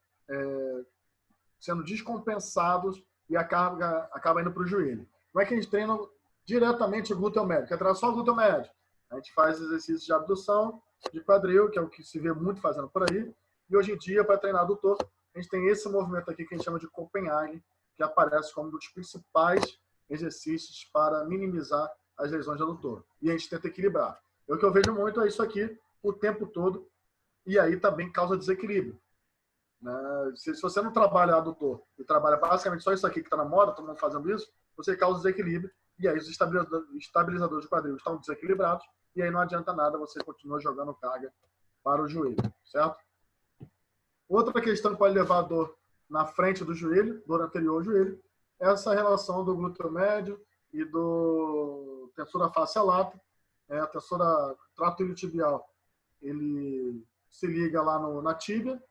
sendo descompensados e a carga acaba indo para o joelho. Não é que a gente treina diretamente o glúteo médio, quer treinar só o glúteo médio. A gente faz exercícios de abdução, de quadril, que é o que se vê muito fazendo por aí. E hoje em dia, para treinar adutor, a gente tem esse movimento aqui que a gente chama de Copenhague, que aparece como um dos principais exercícios para minimizar as lesões de adutor. E a gente tenta equilibrar. O que eu vejo muito é isso aqui o tempo todo, e aí também causa desequilíbrio. Se você não trabalha adutor e trabalha basicamente só isso aqui que está na moda, todo mundo fazendo isso, você causa desequilíbrio, e aí os estabilizadores de quadril estão desequilibrados, e aí não adianta nada, você continua jogando carga para o joelho, certo? Outra questão que pode levar a dor na frente do joelho, dor anterior ao joelho, é essa relação do glúteo médio e do tensura fascia lata. A tensura trato iliotibial, ele se liga lá na tíbia,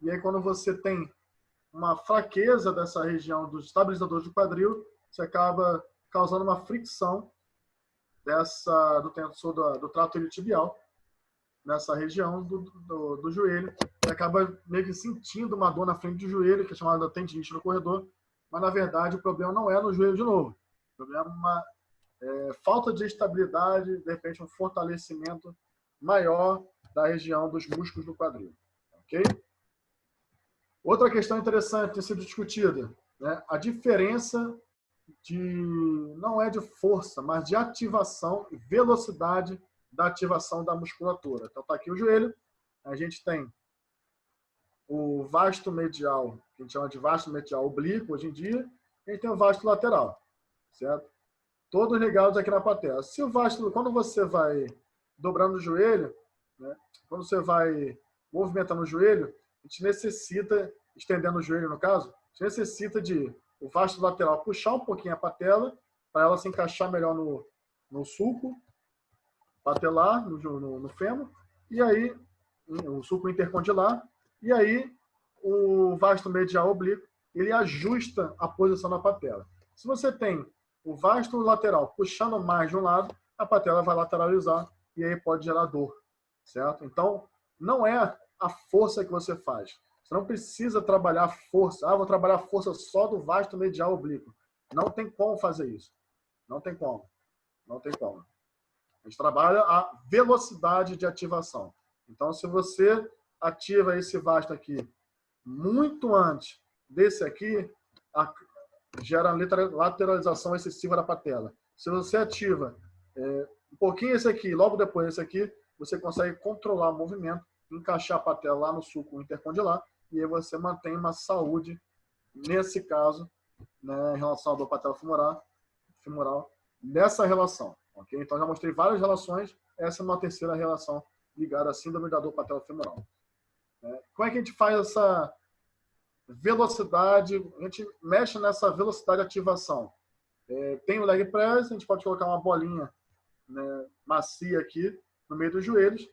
e aí quando você tem uma fraqueza dessa região dos estabilizadores do quadril, você acaba causando uma fricção do tensor do trato iliotibial, nessa região do joelho, e acaba meio que sentindo uma dor na frente do joelho, que é chamada tendinite no corredor, mas na verdade o problema não é no joelho de novo. O problema é uma falta de estabilidade, de repente um fortalecimento maior da região dos músculos do quadril. Ok? Outra questão interessante tem sido discutida, né? A diferença não é de força, mas de ativação e velocidade da ativação da musculatura. Então, está aqui o joelho, a gente tem o vasto medial, que a gente chama de vasto medial oblíquo hoje em dia, e a gente tem o vasto lateral, certo? Todos ligados aqui na patela. Se o vasto, quando você vai dobrando o joelho, né, quando você vai movimentando o joelho, a gente necessita, estendendo o joelho no caso, a gente necessita de o vasto lateral puxar um pouquinho a patela para ela se encaixar melhor no sulco patelar, no fêmur, e aí o sulco intercondilar, e aí o vasto medial oblíquo, ele ajusta a posição da patela. Se você tem o vasto lateral puxando mais de um lado, a patela vai lateralizar e aí pode gerar dor, certo? Então, não é a força que você faz. Você não precisa trabalhar a força. Ah, vou trabalhar a força só do vasto medial oblíquo. Não tem como fazer isso. Não tem como. Não tem como. A gente trabalha a velocidade de ativação. Então, se você ativa esse vasto aqui muito antes desse aqui, gera lateralização excessiva da patela. Se você ativa um pouquinho esse aqui, logo depois esse aqui, você consegue controlar o movimento, encaixar a patela lá no sulco intercondilar, e aí você mantém uma saúde, nesse caso, né, em relação à dor patela femoral, nessa relação. Okay? Então, já mostrei várias relações, essa é uma terceira relação ligada à síndrome da dor patela femoral. Como é que a gente faz essa velocidade? A gente mexe nessa velocidade de ativação. Tem o leg press, a gente pode colocar uma bolinha, né, macia aqui no meio dos joelhos,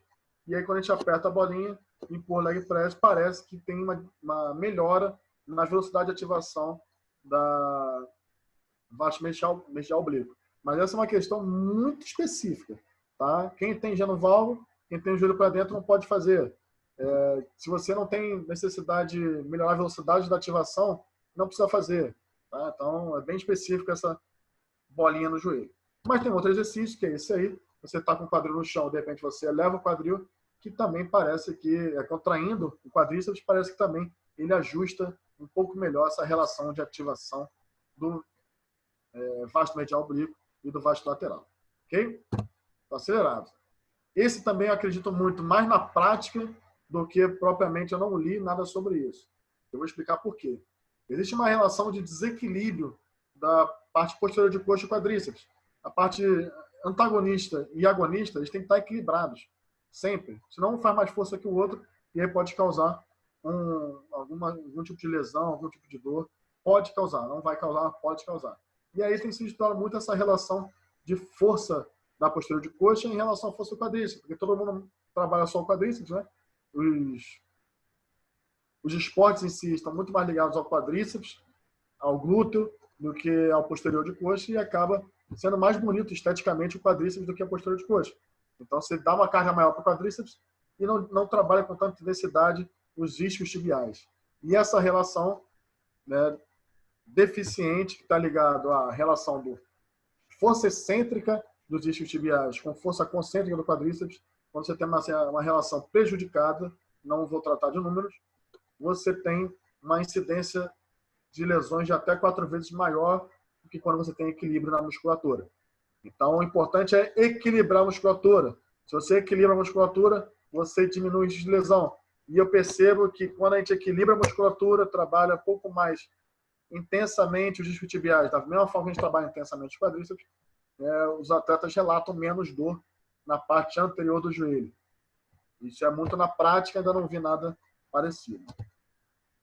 e aí quando a gente aperta a bolinha, impor leg press, parece que tem uma melhora na velocidade de ativação da vasto medial oblíquo. Mas essa é uma questão muito específica, tá? Quem tem genovalvo, quem tem o joelho para dentro não pode fazer. Se você não tem necessidade de melhorar a velocidade da ativação, não precisa fazer, tá? Então, é bem específico essa bolinha no joelho. Mas tem outro exercício, que é esse aí. Você está com o quadril no chão, de repente você eleva o quadril, que também parece que, contraindo o quadríceps, parece que também ele ajusta um pouco melhor essa relação de ativação do vasto medial oblíquo e do vasto lateral. Ok? Tô acelerado. Esse também eu acredito muito mais na prática do que propriamente eu não li nada sobre isso. Eu vou explicar por quê. Existe uma relação de desequilíbrio da parte posterior de coxa e quadríceps. A parte antagonista e agonista, eles têm que estar equilibrados. Sempre. Senão um faz mais força que o outro e aí pode causar algum tipo de lesão, algum tipo de dor. Pode causar. Não vai causar, mas pode causar. E aí tem se estudado muito essa relação de força da posterior de coxa em relação à força do quadríceps. Porque todo mundo trabalha só o quadríceps, né? Os esportes em si estão muito mais ligados ao quadríceps, ao glúteo, do que ao posterior de coxa, e acaba sendo mais bonito esteticamente o quadríceps do que a posterior de coxa. Então, você dá uma carga maior para o quadríceps e não trabalha com tanta intensidade os isquios tibiais. E essa relação, né, deficiente, que está ligado à relação do força excêntrica dos isquios tibiais com força concêntrica do quadríceps, quando você tem uma relação prejudicada, não vou tratar de números, você tem uma incidência de lesões de até 4 vezes maior do que quando você tem equilíbrio na musculatura. Então, o importante é equilibrar a musculatura. Se você equilibra a musculatura, você diminui o risco de lesão. E eu percebo que quando a gente equilibra a musculatura, trabalha um pouco mais intensamente os isquios tibiais, da mesma forma que a gente trabalha intensamente os quadríceps, os atletas relatam menos dor na parte anterior do joelho. Isso é muito na prática, ainda não vi nada parecido.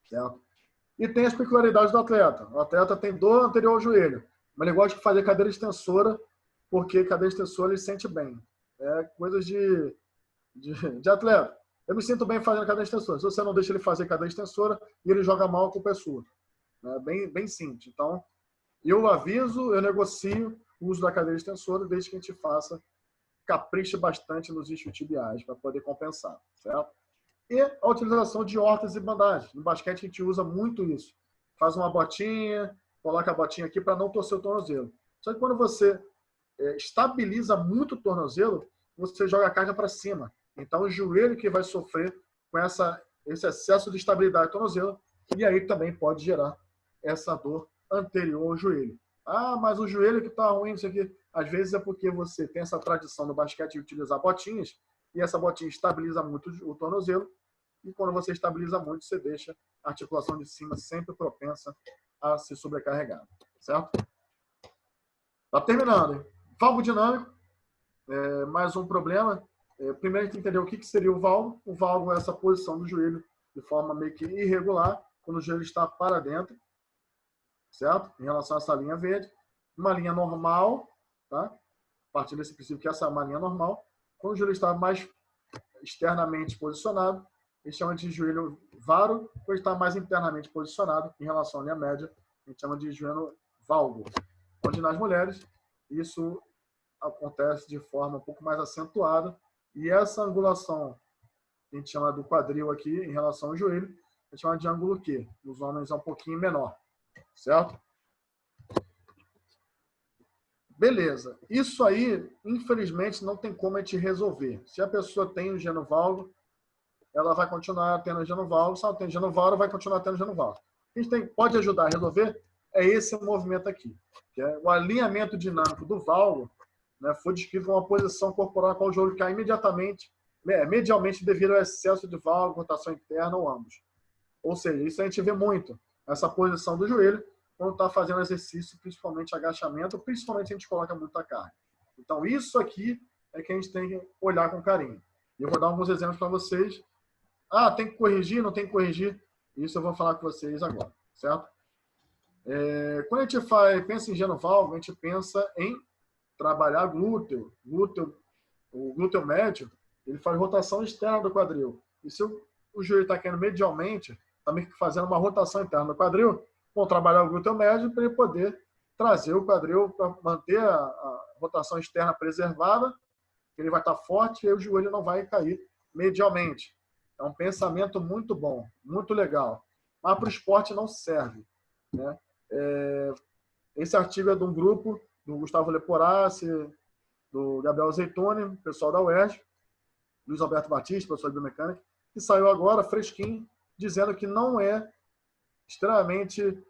Certo? E tem as peculiaridades do atleta. O atleta tem dor anterior ao joelho, mas ele gosta de fazer cadeira extensora, porque cadeira extensora ele sente bem. Coisas de atleta. Eu me sinto bem fazendo cadeira extensora. Se você não deixa ele fazer cadeira extensora e ele joga mal, a culpa é sua. Bem simples. Então, eu aviso, eu negocio, uso da cadeira extensora, desde que a gente faça, capriche bastante nos isquiotibiais para poder compensar, certo? E a utilização de hortas e bandagens. No basquete a gente usa muito isso. Faz uma botinha, coloca a botinha aqui para não torcer o tornozelo. Só que quando você estabiliza muito o tornozelo, você joga a carga para cima. Então o joelho que vai sofrer com esse excesso de estabilidade do tornozelo, e aí também pode gerar essa dor anterior ao joelho. Ah, mas o joelho que está ruim, isso aqui. Às vezes é porque você tem essa tradição no basquete de utilizar botinhas, e essa botinha estabiliza muito o tornozelo, e quando você estabiliza muito, você deixa a articulação de cima sempre propensa a se sobrecarregar, certo? Tá terminando, hein? Valgo dinâmico, mais um problema. Primeiro a gente tem que entender o que seria o valgo. O valgo é essa posição do joelho de forma meio que irregular, quando o joelho está para dentro, certo? Em relação a essa linha verde. Uma linha normal, tá? A partir desse princípio que essa é uma linha normal. Quando o joelho está mais externamente posicionado, a gente chama de joelho varo. Quando está mais internamente posicionado, em relação à linha média, a gente chama de joelho valgo. Onde nas mulheres, isso acontece de forma um pouco mais acentuada. E essa angulação, a gente chama do quadril aqui, em relação ao joelho, a gente chama de ângulo Q. Nos homens é um pouquinho menor, certo? Beleza. Isso aí, infelizmente, não tem como a gente resolver. Se a pessoa tem o genovalgo, ela vai continuar tendo o genovalgo. Se ela tem genovalgo, vai continuar tendo o genovalgo. O que a gente pode ajudar a resolver é esse movimento aqui, que é o alinhamento dinâmico do valgo, né, foi descrito como uma posição corporal na qual o joelho cai imediatamente, medialmente devido ao excesso de valgo, rotação interna ou ambos. Ou seja, isso a gente vê muito, essa posição do joelho, quando está fazendo exercício, principalmente agachamento, principalmente a gente coloca muita carga. Então, isso aqui é que a gente tem que olhar com carinho. E eu vou dar alguns exemplos para vocês. Ah, tem que corrigir, não tem que corrigir? Isso eu vou falar com vocês agora, certo? Quando a gente pensa em genovalgo, a gente pensa em trabalhar glúteo. O glúteo médio, ele faz rotação externa do quadril. E se o joelho está caindo medialmente, também fazendo uma rotação interna do quadril, vão trabalhar o glúteo médio para ele poder trazer o quadril para manter a rotação externa preservada, ele vai estar forte e o joelho não vai cair medialmente. É um pensamento muito bom, muito legal. Mas para o esporte não serve, né? Esse artigo é de um grupo do Gustavo Leporassi, do Gabriel Zeitone, pessoal da UERJ, Luiz Alberto Batista, professor de biomecânica, que saiu agora, fresquinho, dizendo que não é extremamente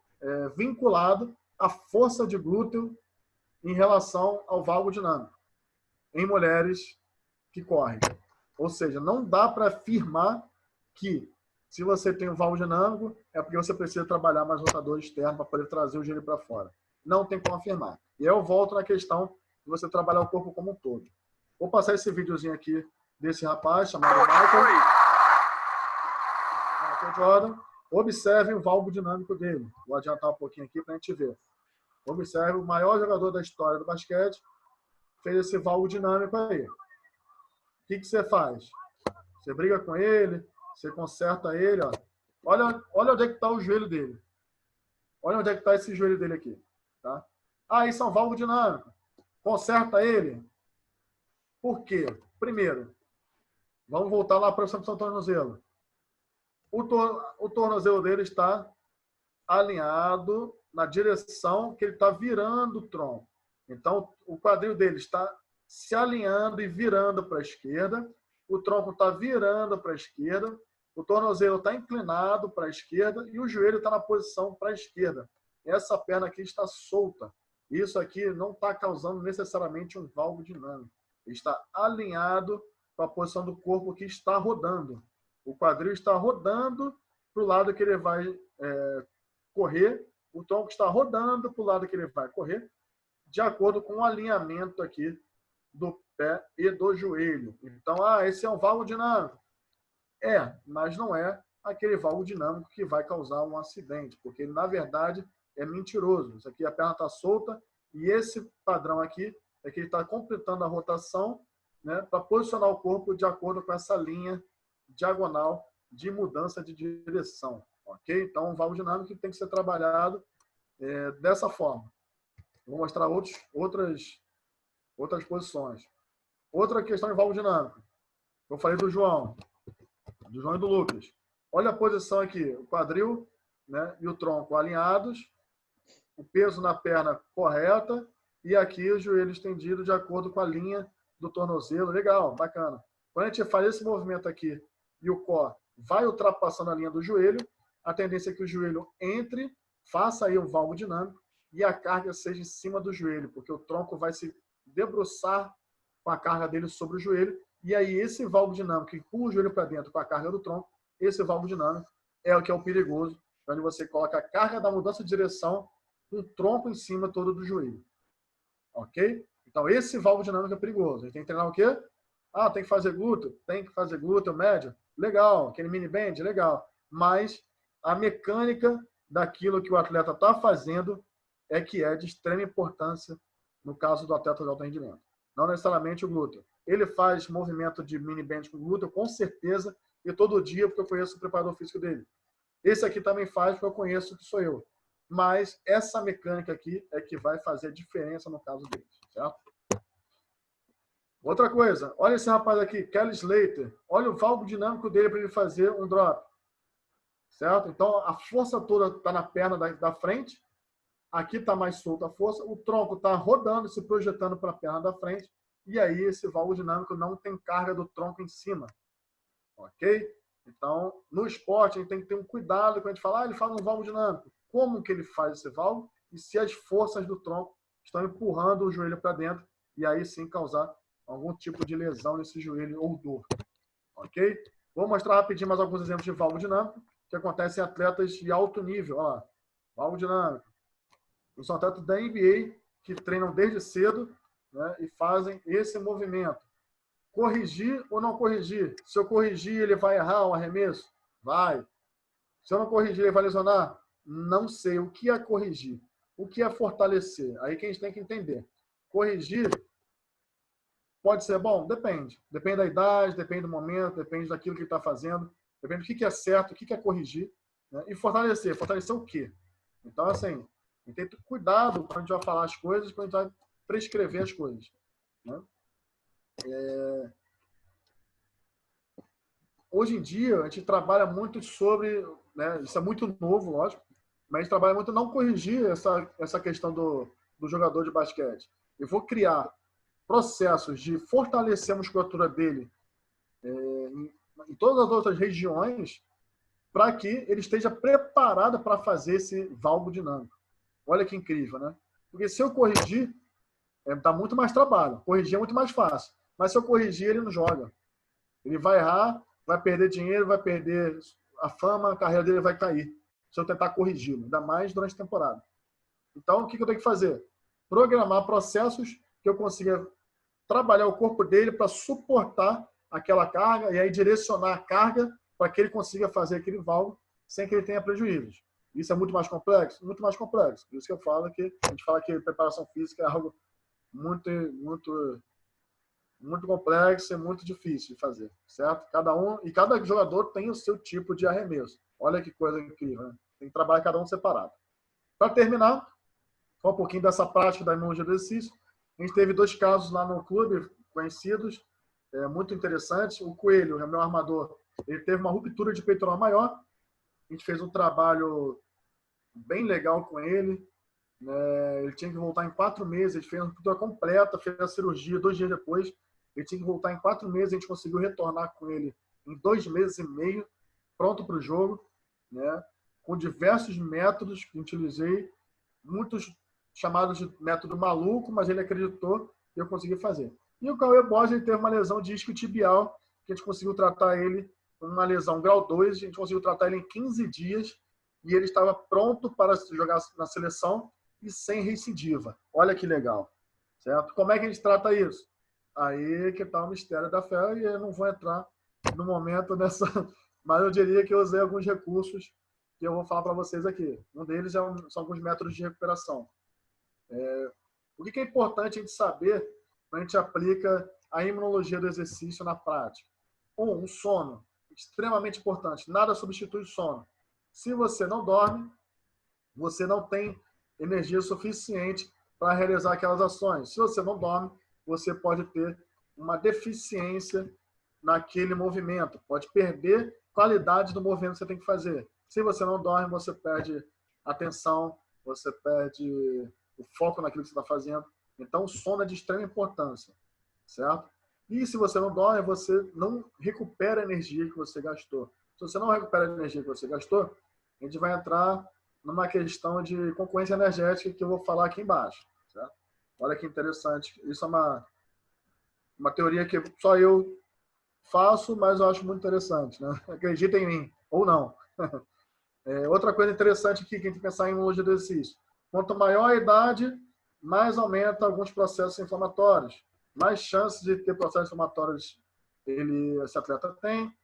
vinculado à força de glúteo em relação ao valgo dinâmico em mulheres que correm. Ou seja, não dá para afirmar que se você tem um valgo dinâmico é porque você precisa trabalhar mais rotador externo para poder trazer o joelho para fora. Não tem como afirmar. E eu volto na questão de você trabalhar o corpo como um todo. Vou passar esse videozinho aqui desse rapaz chamado Michael Jordan. Observe o valgo dinâmico dele. Vou adiantar um pouquinho aqui para a gente ver. Observe o maior jogador da história do basquete fez esse valgo dinâmico aí. O que você faz? Você briga com ele, você conserta ele. Ó. Olha onde é que está o joelho dele. Olha onde é que está esse joelho dele aqui. Tá? Ah, isso é um valgo dinâmico. Conserta ele. Por quê? Primeiro, vamos voltar lá para a posição do tornozelo. O tornozelo dele está alinhado na direção que ele está virando o tronco. Então, o quadril dele está se alinhando e virando para a esquerda. O tronco está virando para a esquerda. O tornozelo está inclinado para a esquerda e o joelho está na posição para a esquerda. Essa perna aqui está solta. Isso aqui não está causando necessariamente um valgo dinâmico. Ele está alinhado com a posição do corpo que está rodando. O quadril está rodando para o lado que ele vai correr. O tronco está rodando para o lado que ele vai correr, de acordo com o alinhamento aqui do pé e do joelho. Então, esse é um valgo dinâmico. Mas não é aquele valgo dinâmico que vai causar um acidente, porque ele, na verdade, é mentiroso. Isso aqui, a perna está solta e esse padrão aqui é que ele está completando a rotação, né, para posicionar o corpo de acordo com essa linha diagonal de mudança de direção. Ok? Então, um valgo dinâmico tem que ser trabalhado dessa forma. Vou mostrar outras posições. Outra questão de válvula dinâmica. Eu falei do João e do Lucas. Olha a posição aqui, o quadril, né, e o tronco alinhados, o peso na perna correta e aqui o joelho estendido de acordo com a linha do tornozelo. Legal, bacana. Quando a gente faz esse movimento aqui e o core vai ultrapassando a linha do joelho, a tendência é que o joelho entre, faça aí um valgo dinâmico e a carga seja em cima do joelho, porque o tronco vai se debruçar com a carga dele sobre o joelho, e aí esse valgo dinâmico que empurra o joelho para dentro com a carga do tronco, esse valgo dinâmico é o que é o perigoso, onde você coloca a carga da mudança de direção com o tronco em cima todo do joelho. Ok? Então esse valgo dinâmico é perigoso. A gente tem que treinar o quê? Ah, tem que fazer glúteo? Tem que fazer glúteo médio? Legal. Aquele mini band? Legal. Mas a mecânica daquilo que o atleta está fazendo é que é de extrema importância no caso do atleta de alto rendimento. Não necessariamente o glúteo. Ele faz movimento de mini band com glúteo, com certeza, e todo dia, porque eu conheço o preparador físico dele. Esse aqui também faz, porque eu conheço que sou eu. Mas essa mecânica aqui é que vai fazer a diferença no caso dele, certo? Outra coisa, olha esse rapaz aqui, Kelly Slater. Olha o valgo dinâmico dele para ele fazer um drop. Certo? Então, a força toda está na perna da frente. Aqui está mais solta a força. O tronco está rodando, se projetando para a perna da frente. E aí, esse valgo dinâmico não tem carga do tronco em cima. Ok? Então, no esporte, a gente tem que ter um cuidado quando a gente fala, ele faz um valgo dinâmico. Como que ele faz esse valgo? E se as forças do tronco estão empurrando o joelho para dentro. E aí, sim, causar algum tipo de lesão nesse joelho ou dor. Ok? Vou mostrar rapidinho mais alguns exemplos de valgo dinâmico que acontecem em atletas de alto nível. Ó, valgo dinâmico. São atletas da NBA que treinam desde cedo, né, e fazem esse movimento. Corrigir ou não corrigir? Se eu corrigir, ele vai errar o arremesso? Vai. Se eu não corrigir, ele vai lesionar? Não sei. O que é corrigir? O que é fortalecer? Aí que a gente tem que entender. Corrigir pode ser bom? Depende. Depende da idade, depende do momento, depende daquilo que ele está fazendo, depende do que é certo, o que é corrigir. Né? E fortalecer. Fortalecer o quê? Então, assim, a gente tem que ter cuidado quando a gente vai falar as coisas, quando a gente vai prescrever as coisas. Né? Hoje em dia, a gente trabalha muito sobre, né, isso é muito novo, lógico, mas a gente trabalha muito não corrigir essa questão do jogador de basquete. Eu vou criar processos de fortalecer a musculatura dele em todas as outras regiões para que ele esteja preparado para fazer esse valgo dinâmico. Olha que incrível, né? Porque se eu corrigir, dá muito mais trabalho. Corrigir é muito mais fácil. Mas se eu corrigir, ele não joga. Ele vai errar, vai perder dinheiro, vai perder a fama, a carreira dele vai cair. Se eu tentar corrigi-lo, ainda mais durante a temporada. Então, o que eu tenho que fazer? Programar processos que eu consiga trabalhar o corpo dele para suportar aquela carga e aí direcionar a carga para que ele consiga fazer aquele valgo sem que ele tenha prejuízos. Isso é muito mais complexo? Muito mais complexo. Por isso que eu falo que a gente fala que preparação física é algo muito complexo e muito difícil de fazer, certo? Cada jogador tem o seu tipo de arremesso. Olha que coisa incrível, né? Tem que trabalhar cada um separado. Para terminar, só um pouquinho dessa prática da imunologia do exercício. A gente teve 2 casos lá no clube, conhecidos, muito interessantes. O Coelho, o meu armador, ele teve uma ruptura de peitoral maior. A gente fez um trabalho bem legal com ele. Ele tinha que voltar em 4 meses. A gente fez uma ruptura completa, fez a cirurgia 2 dias depois. Ele tinha que voltar em 4 meses. A gente conseguiu retornar com ele em 2 meses e meio, pronto para o jogo, né? Com diversos métodos que utilizei, muitos chamados de método maluco, mas ele acreditou e eu consegui fazer. E o Cauê Borges, ele teve uma lesão de isquiotibial, que a gente conseguiu tratar ele, uma lesão grau 2, a gente conseguiu tratar ele em 15 dias e ele estava pronto para jogar na seleção e sem recidiva. Olha que legal, certo? Como é que a gente trata isso? Aí que está o mistério da fé e eu não vou entrar no momento nessa, mas eu diria que eu usei alguns recursos que eu vou falar para vocês aqui. Um deles são alguns métodos de recuperação. O que é importante a gente saber quando a gente aplica a imunologia do exercício na prática? Um sono. Extremamente importante. Nada substitui o sono. Se você não dorme, você não tem energia suficiente para realizar aquelas ações. Se você não dorme, você pode ter uma deficiência naquele movimento, pode perder qualidade do movimento que você tem que fazer. Se você não dorme, você perde atenção, você perde o foco naquilo que você está fazendo. Então, o sono é de extrema importância, certo? E se você não dorme, você não recupera a energia que você gastou. Se você não recupera a energia que você gastou, a gente vai entrar numa questão de concorrência energética que eu vou falar aqui embaixo, certo? Olha que interessante. Isso é uma teoria que só eu faço, mas eu acho muito interessante, né? Acredita em mim, ou não. Outra coisa interessante aqui, que a gente tem que pensar em imunologia do exercício. Quanto maior a idade, mais aumenta alguns processos inflamatórios. Mais chances de ter processos inflamatórios esse atleta tem.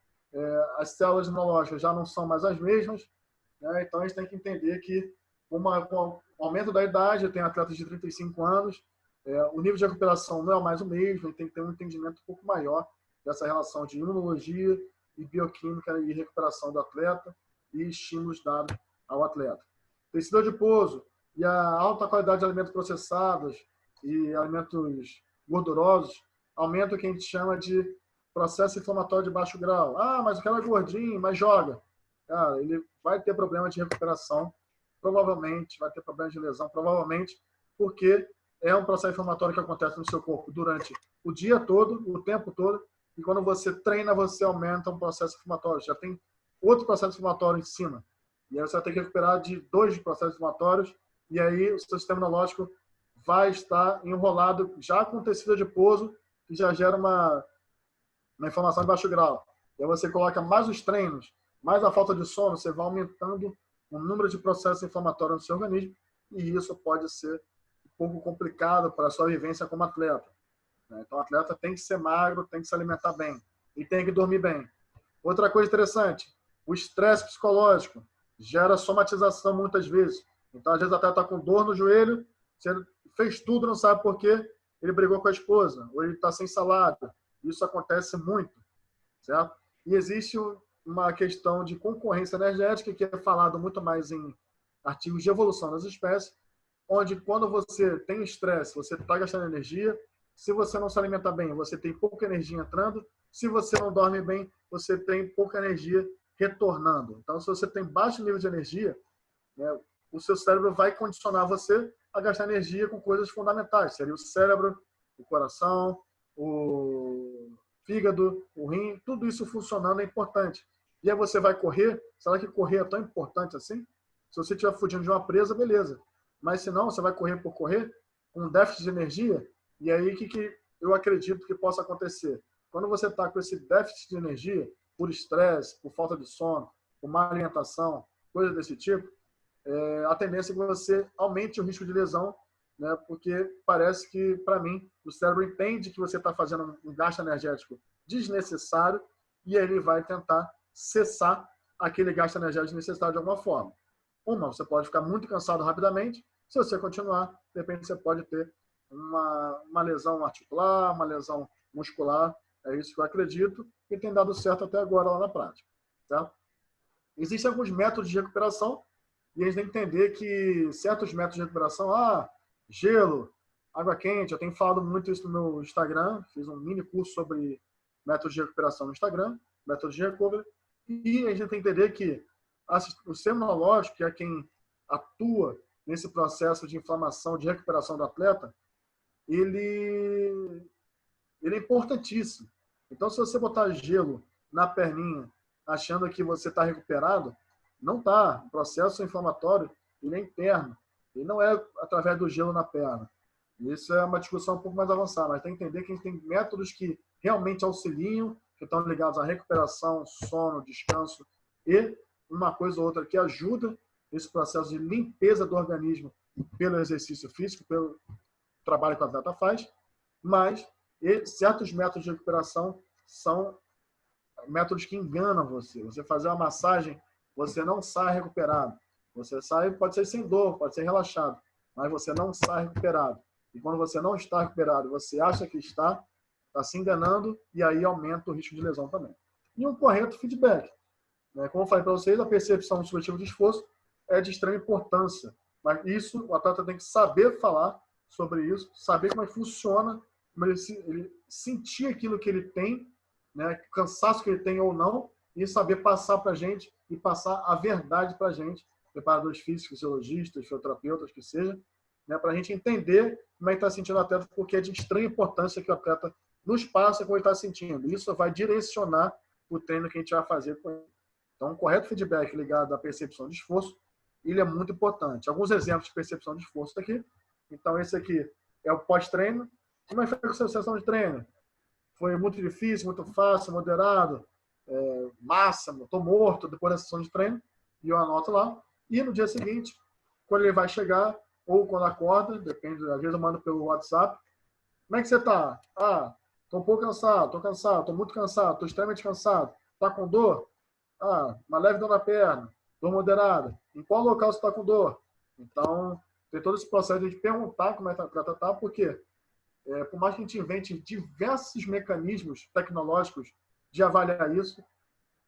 As células imunológicas já não são mais as mesmas. Né? Então, a gente tem que entender que, com o aumento da idade, eu tenho atletas de 35 anos, o nível de recuperação não é mais o mesmo, a gente tem que ter um entendimento um pouco maior dessa relação de imunologia e bioquímica e recuperação do atleta e estímulos dados ao atleta. Tecido adiposo e a alta qualidade de alimentos processados e alimentos gordurosos aumenta o que a gente chama de processo inflamatório de baixo grau. Ah, mas o cara é gordinho, mas joga. Cara, ele vai ter problema de recuperação, provavelmente, vai ter problema de lesão, provavelmente, porque é um processo inflamatório que acontece no seu corpo durante o dia todo, o tempo todo, e quando você treina, você aumenta um processo inflamatório. Já tem outro processo inflamatório em cima. E aí você vai ter que recuperar de 2 processos inflamatórios, e aí o seu sistema imunológico vai estar enrolado já com tecido adiposo, que já gera uma inflamação de baixo grau. E aí você coloca mais os treinos, mais a falta de sono, você vai aumentando o número de processos inflamatórios no seu organismo, e isso pode ser um pouco complicado para a sua vivência como atleta. Então, o atleta tem que ser magro, tem que se alimentar bem e tem que dormir bem. Outra coisa interessante, o estresse psicológico gera somatização muitas vezes. Então, às vezes, o atleta está com dor no joelho, você fez tudo, não sabe por quê, ele brigou com a esposa, ou ele está sem salário. Isso acontece muito, certo? E existe uma questão de concorrência energética, que é falado muito mais em artigos de evolução das espécies, onde quando você tem estresse, você está gastando energia. Se você não se alimenta bem, você tem pouca energia entrando. Se você não dorme bem, você tem pouca energia retornando. Então, se você tem baixo nível de energia, né, o seu cérebro vai condicionar você a gastar energia com coisas fundamentais. Seria o cérebro, o coração, o fígado, o rim, tudo isso funcionando é importante. E aí você vai correr, será que correr é tão importante assim? Se você estiver fugindo de uma presa, beleza. Mas se não, você vai correr por correr, com um déficit de energia. E aí, o que eu acredito que possa acontecer? Quando você está com esse déficit de energia, por estresse, por falta de sono, por má alimentação, coisas desse tipo, a tendência é que você aumente o risco de lesão, né? Porque parece que, para mim, o cérebro entende que você está fazendo um gasto energético desnecessário e aí ele vai tentar cessar aquele gasto energético desnecessário de alguma forma. Você pode ficar muito cansado rapidamente. Se você continuar, de repente você pode ter uma lesão articular, uma lesão muscular. É isso que eu acredito e tem dado certo até agora lá na prática. Certo? Existem alguns métodos de recuperação e a gente tem que entender que certos métodos de recuperação, gelo, água quente, eu tenho falado muito isso no meu Instagram, fiz um mini curso sobre métodos de recuperação no Instagram, métodos de recovery, e a gente tem que entender que o sistema imunológico, que é quem atua nesse processo de inflamação, de recuperação do atleta, ele é importantíssimo. Então, se você botar gelo na perninha, achando que você está recuperado, não está. O processo inflamatório ele é interno. Ele não é através do gelo na perna. Isso é uma discussão um pouco mais avançada, mas tem que entender que a gente tem métodos que realmente auxiliam, que estão ligados à recuperação, sono, descanso e uma coisa ou outra que ajuda nesse processo de limpeza do organismo pelo exercício físico, pelo trabalho que o atleta faz, mas certos métodos de recuperação são métodos que enganam você. Você fazer uma massagem, você não sai recuperado. Você sai, pode ser sem dor, pode ser relaxado, mas você não sai recuperado. E quando você não está recuperado, você acha que está se enganando e aí aumenta o risco de lesão também. E um correto feedback. Como eu falei para vocês, a percepção subjetiva de esforço é de extrema importância. Mas isso o atleta tem que saber falar sobre isso, saber como é que funciona, como ele sentir aquilo que ele tem, né, o cansaço que ele tem ou não, e saber passar para a gente e passar a verdade para a gente, preparadores físicos, fisiologistas, fisioterapeutas, que seja, né, para a gente entender como é que está sentindo o atleta, porque é de extrema importância que o atleta nos passa como ele está sentindo. Isso vai direcionar o treino que a gente vai fazer com ele. Então, um correto feedback ligado à percepção de esforço, ele é muito importante. Alguns exemplos de percepção de esforço aqui. Então, esse aqui é o pós-treino. Como é que foi a sua sessão de treino? Foi muito difícil, muito fácil, moderado, máximo, estou morto depois da sessão de treino. E eu anoto lá. E no dia seguinte, quando ele vai chegar, ou quando acorda, depende, às vezes eu mando pelo WhatsApp. Como é que você está? Ah, estou um pouco cansado, estou muito cansado, estou extremamente cansado. Está com dor? Ah, uma leve dor na perna, dor moderada. Em qual local você está com dor? Então, tem todo esse processo de perguntar como é que está, tá, porque por mais que a gente invente diversos mecanismos tecnológicos de avaliar isso,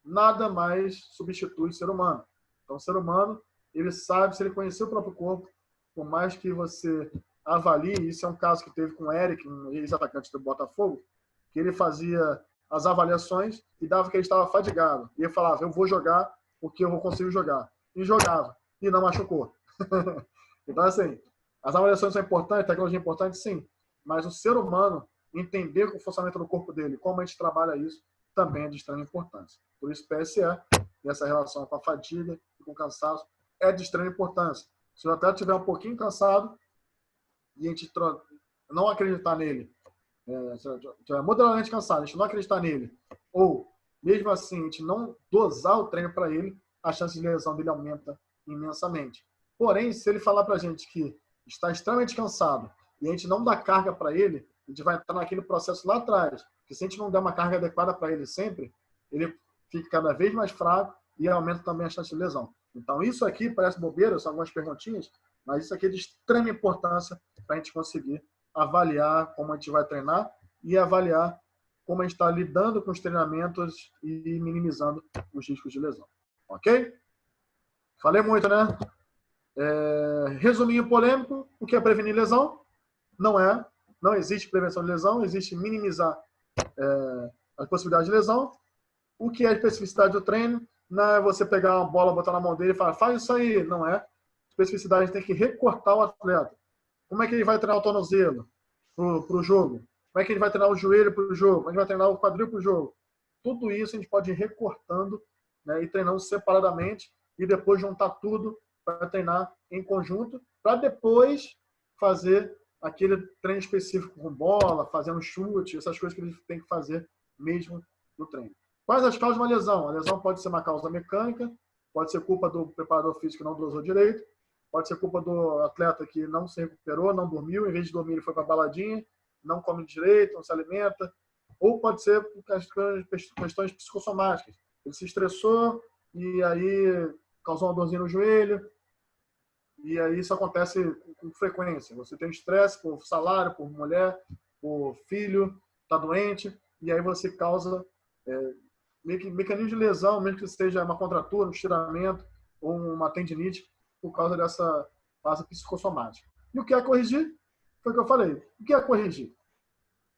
nada mais substitui o ser humano. Então, o ser humano, ele sabe, se ele conhecer o próprio corpo, por mais que você avalie, isso é um caso que teve com o Eric, um ex-atacante do Botafogo, que ele fazia as avaliações e dava que ele estava fadigado. E ele falava, eu vou jogar porque eu vou conseguir jogar. E jogava. E não machucou. Então, assim, as avaliações são importantes, a tecnologia é importante, sim. Mas o ser humano entender o funcionamento do corpo dele, como a gente trabalha isso, também é de extrema importância. Por isso, PSE, e essa relação com a fadiga e com o cansaço, é de extrema importância. Se o atleta estiver um pouquinho cansado e a gente não acreditar nele, moderadamente cansado, a gente não acreditar nele, ou mesmo assim a gente não dosar o treino para ele, a chance de lesão dele aumenta imensamente. Porém, se ele falar para a gente que está extremamente cansado e a gente não dá carga para ele, a gente vai entrar naquele processo lá atrás, que se a gente não der uma carga adequada para ele sempre, ele fica cada vez mais fraco e aumenta também a chance de lesão. Então, isso aqui parece bobeira, são algumas perguntinhas, mas isso aqui é de extrema importância para a gente conseguir avaliar como a gente vai treinar e avaliar como a gente está lidando com os treinamentos e minimizando os riscos de lesão. Ok? Falei muito, né? Resuminho polêmico, o que é prevenir lesão? Não existe prevenção de lesão, existe minimizar a possibilidade de lesão. O que é a especificidade do treino? Não é você pegar uma bola, botar na mão dele e falar, faz isso aí. Não é. Especificidade, a gente tem que recortar o atleta. Como é que ele vai treinar o tornozelo para o jogo? Como é que ele vai treinar o joelho para o jogo? Como é que ele vai treinar o quadril para o jogo? Tudo isso a gente pode ir recortando, né, e treinando separadamente e depois juntar tudo para treinar em conjunto, para depois fazer aquele treino específico com bola, fazer um chute, essas coisas que ele tem que fazer mesmo no treino. Quais as causas de uma lesão? A lesão pode ser uma causa mecânica, pode ser culpa do preparador físico que não dosou direito, pode ser culpa do atleta que não se recuperou, não dormiu, em vez de dormir ele foi para a baladinha, não come direito, não se alimenta, ou pode ser por questões psicossomáticas. Ele se estressou e aí causou uma dorzinha no joelho, e aí isso acontece com frequência. Você tem estresse por salário, por mulher, por filho, está doente, e aí você causa mecanismo de lesão, mesmo que seja uma contratura, um estiramento ou uma tendinite, por causa dessa fase psicossomática. E o que é corrigir? Foi o que eu falei. O que é corrigir?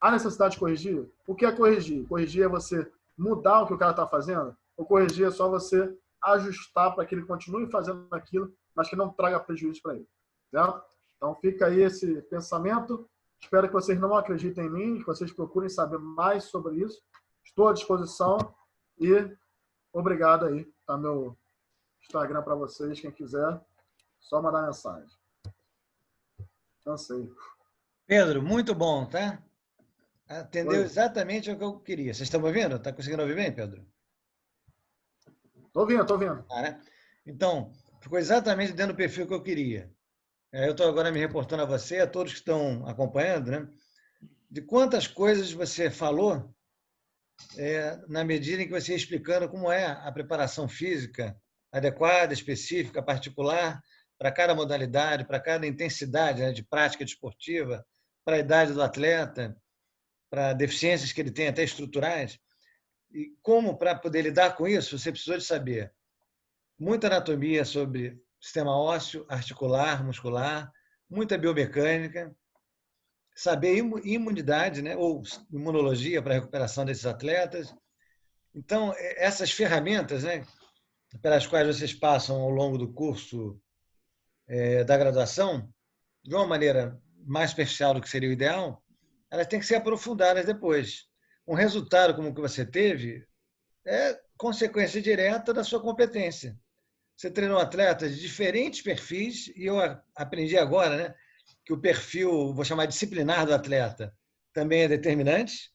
Há necessidade de corrigir? O que é corrigir? Corrigir é você mudar o que o cara está fazendo? Ou corrigir é só você ajustar para que ele continue fazendo aquilo, mas que não traga prejuízo para ele? Certo? Então fica aí esse pensamento. Espero que vocês não acreditem em mim, que vocês procurem saber mais sobre isso. Estou à disposição e obrigado aí. Tá meu Instagram para vocês, quem quiser, só mandar mensagem. Cansei. Pedro, muito bom, tá? Atendeu Oi. exatamente o que eu queria. Vocês estão me ouvindo? Está conseguindo ouvir bem, Pedro? Tô vendo. Né? Então, ficou exatamente dentro do perfil que eu queria. Eu estou agora me reportando a você, a todos que estão acompanhando, né? De quantas coisas você falou na medida em que você ia explicando como é a preparação física adequada, específica, particular, para cada modalidade, para cada intensidade, né, de prática desportiva, para a idade do atleta, para deficiências que ele tem até estruturais. E como, para poder lidar com isso, você precisou de saber muita anatomia sobre sistema ósseo, articular, muscular, muita biomecânica, saber imunidade, né, ou imunologia para a recuperação desses atletas. Então, essas ferramentas, né, pelas quais vocês passam ao longo do curso da graduação, de uma maneira mais superficial do que seria o ideal, elas têm que ser aprofundadas depois. Um resultado como o que você teve é consequência direta da sua competência. Você treinou atletas de diferentes perfis e eu aprendi agora, né, que o perfil, vou chamar disciplinar do atleta, também é determinante.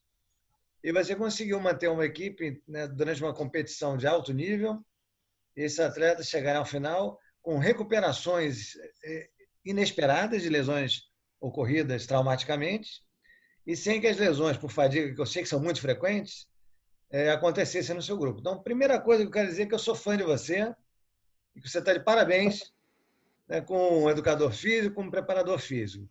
E você conseguiu manter uma equipe, né, durante uma competição de alto nível. Esses atletas chegaram ao final com recuperações inesperadas de lesões ocorridas traumaticamente e sem que as lesões por fadiga, que eu sei que são muito frequentes, acontecessem no seu grupo. Então, primeira coisa que eu quero dizer é que eu sou fã de você e que você está de parabéns, né, como educador físico, como preparador físico.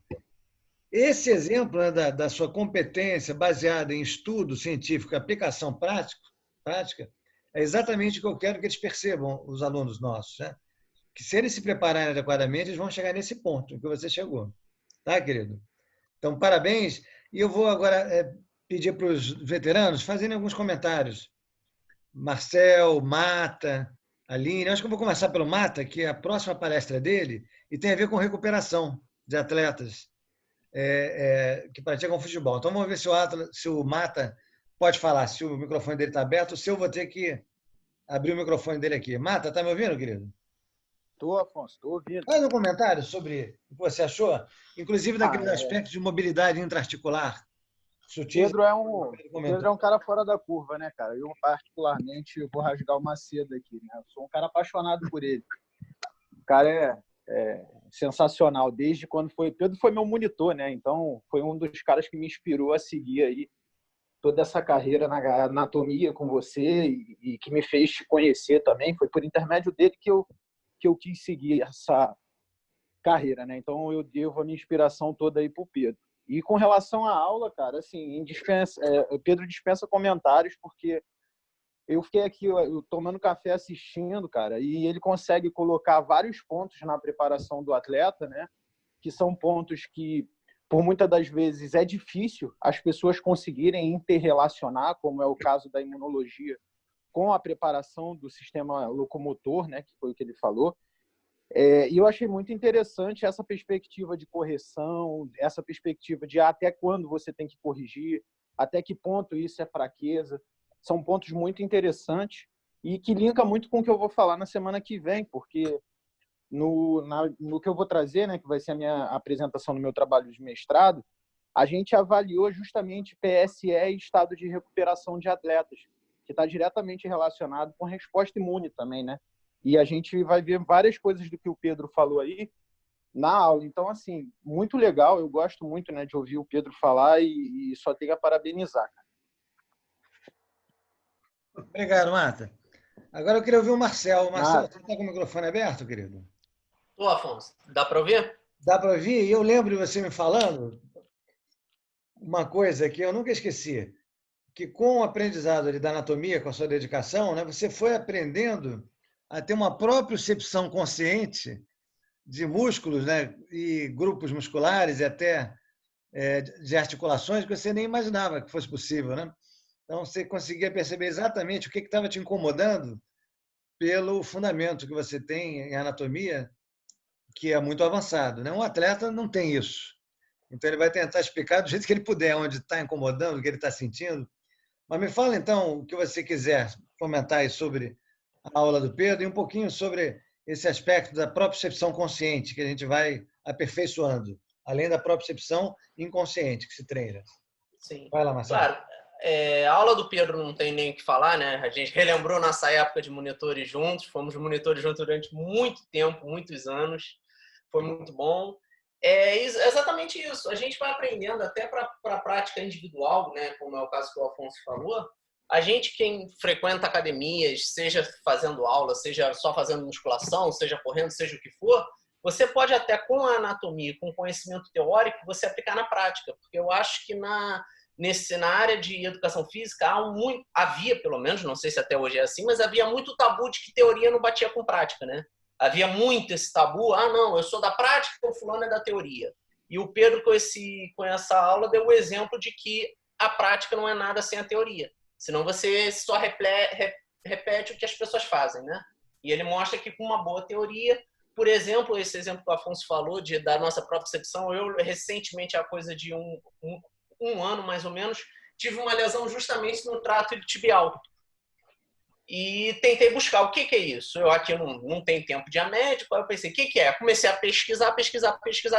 Esse exemplo, né, da sua competência baseada em estudo científico e aplicação prática é exatamente o que eu quero que eles percebam, os alunos nossos, né? Que se eles se prepararem adequadamente, eles vão chegar nesse ponto em que você chegou. Tá, querido? Então, parabéns. E eu vou agora pedir para os veteranos fazerem alguns comentários. Marcel, Mata, Aline. Acho que eu vou começar pelo Mata, que é a próxima palestra dele, e tem a ver com recuperação de atletas que praticam futebol. Então, vamos ver se o Mata pode falar, se o microfone dele está aberto, ou se eu vou ter que abrir o microfone dele aqui. Mata, está me ouvindo, querido? Estou, Afonso, estou ouvindo. Faz um comentário sobre o que você achou, inclusive naqueles aspectos de mobilidade intraarticular. Pedro é um cara fora da curva, né, cara? Eu, particularmente, vou rasgar uma seda aqui, né? Eu sou um cara apaixonado por ele. O cara é sensacional, desde quando foi... Pedro foi meu monitor, né? Então, foi um dos caras que me inspirou a seguir aí toda essa carreira na anatomia com você e que me fez te conhecer também. Foi por intermédio dele que eu quis seguir essa carreira, né? Então, eu devo a minha inspiração toda aí pro Pedro. E com relação à aula, cara, assim, o Pedro dispensa comentários, porque eu fiquei aqui tomando café assistindo, cara, e ele consegue colocar vários pontos na preparação do atleta, né? Que são pontos que, por muitas das vezes, é difícil as pessoas conseguirem interrelacionar, como é o caso da imunologia, com a preparação do sistema locomotor, né? Que foi o que ele falou. E eu achei muito interessante essa perspectiva de correção, essa perspectiva de até quando você tem que corrigir, até que ponto isso é fraqueza. São pontos muito interessantes e que linka muito com o que eu vou falar na semana que vem, porque no que eu vou trazer, né, que vai ser a minha apresentação no meu trabalho de mestrado, a gente avaliou justamente PSE e estado de recuperação de atletas, que está diretamente relacionado com resposta imune também, né? E a gente vai ver várias coisas do que o Pedro falou aí na aula. Então, assim, muito legal. Eu gosto muito, né, de ouvir o Pedro falar e só tenho a parabenizar, cara. Obrigado, Marta. Agora eu queria ouvir o Marcel. Marcel, você está com o microfone aberto, querido? Ô, Afonso, dá para ouvir? Dá para ouvir? E eu lembro de você me falando uma coisa que eu nunca esqueci, que com o aprendizado da anatomia, com a sua dedicação, né, você foi aprendendo a ter uma propriocepção consciente de músculos, né, e grupos musculares e até de articulações que você nem imaginava que fosse possível, né? Então, você conseguia perceber exatamente o que estava te incomodando pelo fundamento que você tem em anatomia, que é muito avançado, né? Um atleta não tem isso. Então, ele vai tentar explicar do jeito que ele puder, onde está incomodando, o que ele está sentindo. Mas me fala, então, o que você quiser comentar aí sobre a aula do Pedro e um pouquinho sobre esse aspecto da propriocepção consciente que a gente vai aperfeiçoando, além da propriocepção inconsciente que se treina. Sim. Vai lá, Marcelo. Claro, a aula do Pedro não tem nem o que falar, né? A gente relembrou nossa época de monitores juntos, fomos monitores juntos durante muito tempo, muitos anos, foi muito bom. É exatamente isso, a gente vai aprendendo até para a prática individual, né? Como é o caso que o Afonso falou. A gente, quem frequenta academias, seja fazendo aula, seja só fazendo musculação, seja correndo, seja o que for, você pode até com a anatomia, com conhecimento teórico, você aplicar na prática. Porque eu acho que na área de educação física havia, pelo menos, não sei se até hoje é assim, mas havia muito tabu de que teoria não batia com prática, né? Havia muito esse tabu, não, eu sou da prática, o fulano é da teoria. E o Pedro, com essa aula, deu o exemplo de que a prática não é nada sem a teoria. Senão você só repete o que as pessoas fazem, né? E ele mostra que com uma boa teoria, por exemplo, esse exemplo que o Afonso falou da nossa propriocepção, eu recentemente, há coisa de um ano mais ou menos, tive uma lesão justamente no trato tibial. E tentei buscar o que é isso. Eu aqui não tenho tempo de ir a médico, aí eu pensei, o que é? Comecei a pesquisar,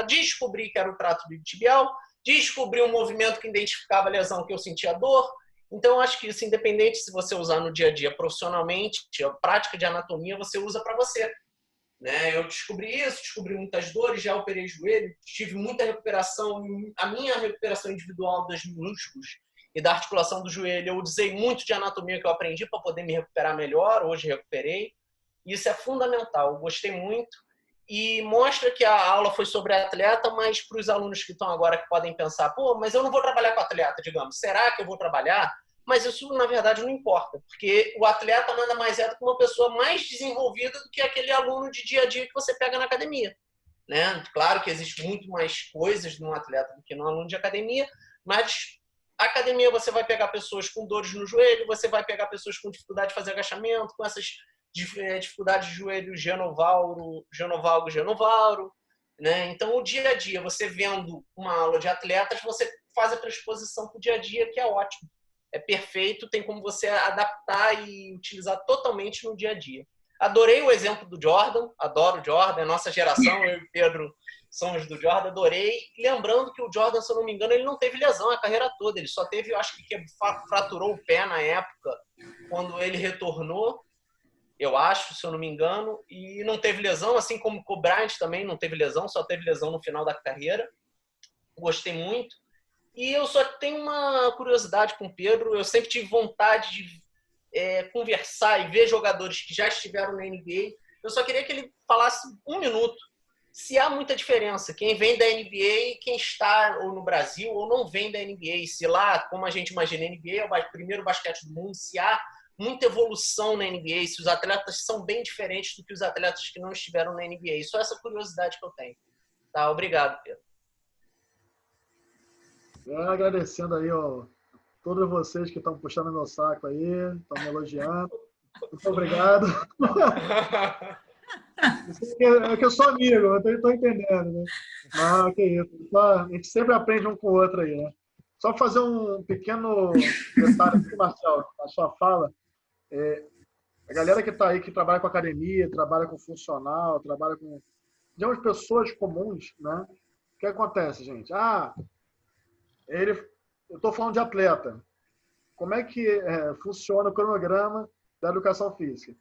descobri que era o trato tibial, descobri um movimento que identificava a lesão que eu sentia dor. Então, eu acho que isso, independente se você usar no dia a dia profissionalmente, a prática de anatomia você usa para você. Né? Eu descobri isso, descobri muitas dores, já operei joelho, tive muita recuperação, a minha recuperação individual dos músculos e da articulação do joelho, eu usei muito de anatomia que eu aprendi para poder me recuperar melhor, hoje recuperei. Isso é fundamental, eu gostei muito. E mostra que a aula foi sobre atleta, mas para os alunos que estão agora que podem pensar, pô, mas eu não vou trabalhar com atleta, digamos, será que eu vou trabalhar? Mas isso, na verdade, não importa, porque o atleta nada mais é do que uma pessoa mais desenvolvida do que aquele aluno de dia a dia que você pega na academia. Né? Claro que existe muito mais coisas num atleta do que num aluno de academia, mas a academia você vai pegar pessoas com dores no joelho, você vai pegar pessoas com dificuldade de fazer agachamento, com essas dificuldades de joelho genovalgo, né? Então, o dia a dia, você vendo uma aula de atletas, você faz a transposição para o dia a dia, que é ótimo. É perfeito, tem como você adaptar e utilizar totalmente no dia a dia. Adorei o exemplo do Jordan, adoro o Jordan, a nossa geração, eu e o Pedro somos do Jordan, adorei. Lembrando que o Jordan, se eu não me engano, ele não teve lesão a carreira toda, ele só teve, eu acho que fraturou o pé na época, quando ele retornou, eu acho, se eu não me engano, e não teve lesão, assim como o Kobe Bryant também não teve lesão, só teve lesão no final da carreira. Gostei muito. E eu só tenho uma curiosidade com o Pedro, eu sempre tive vontade de conversar e ver jogadores que já estiveram na NBA. Eu só queria que ele falasse um minuto se há muita diferença, quem vem da NBA e quem está ou no Brasil ou não vem da NBA, se lá, como a gente imagina, a NBA é o primeiro basquete do mundo, se há muita evolução na NBA, se os atletas são bem diferentes do que os atletas que não estiveram na NBA. Só essa curiosidade que eu tenho. Tá, obrigado, Pedro. Agradecendo aí, ó, todos vocês que estão puxando meu saco aí, estão me elogiando. Muito obrigado. É que eu sou amigo, eu estou entendendo, né? Mas que isso. A gente sempre aprende um com o outro aí, né? Só fazer um pequeno detalhe aqui, Marcelo, na sua fala. A galera que está aí, que trabalha com academia, trabalha com funcional, trabalha com... digamos, pessoas comuns, né? O que acontece, gente? Eu estou falando de atleta. Como é que funciona o cronograma da educação física?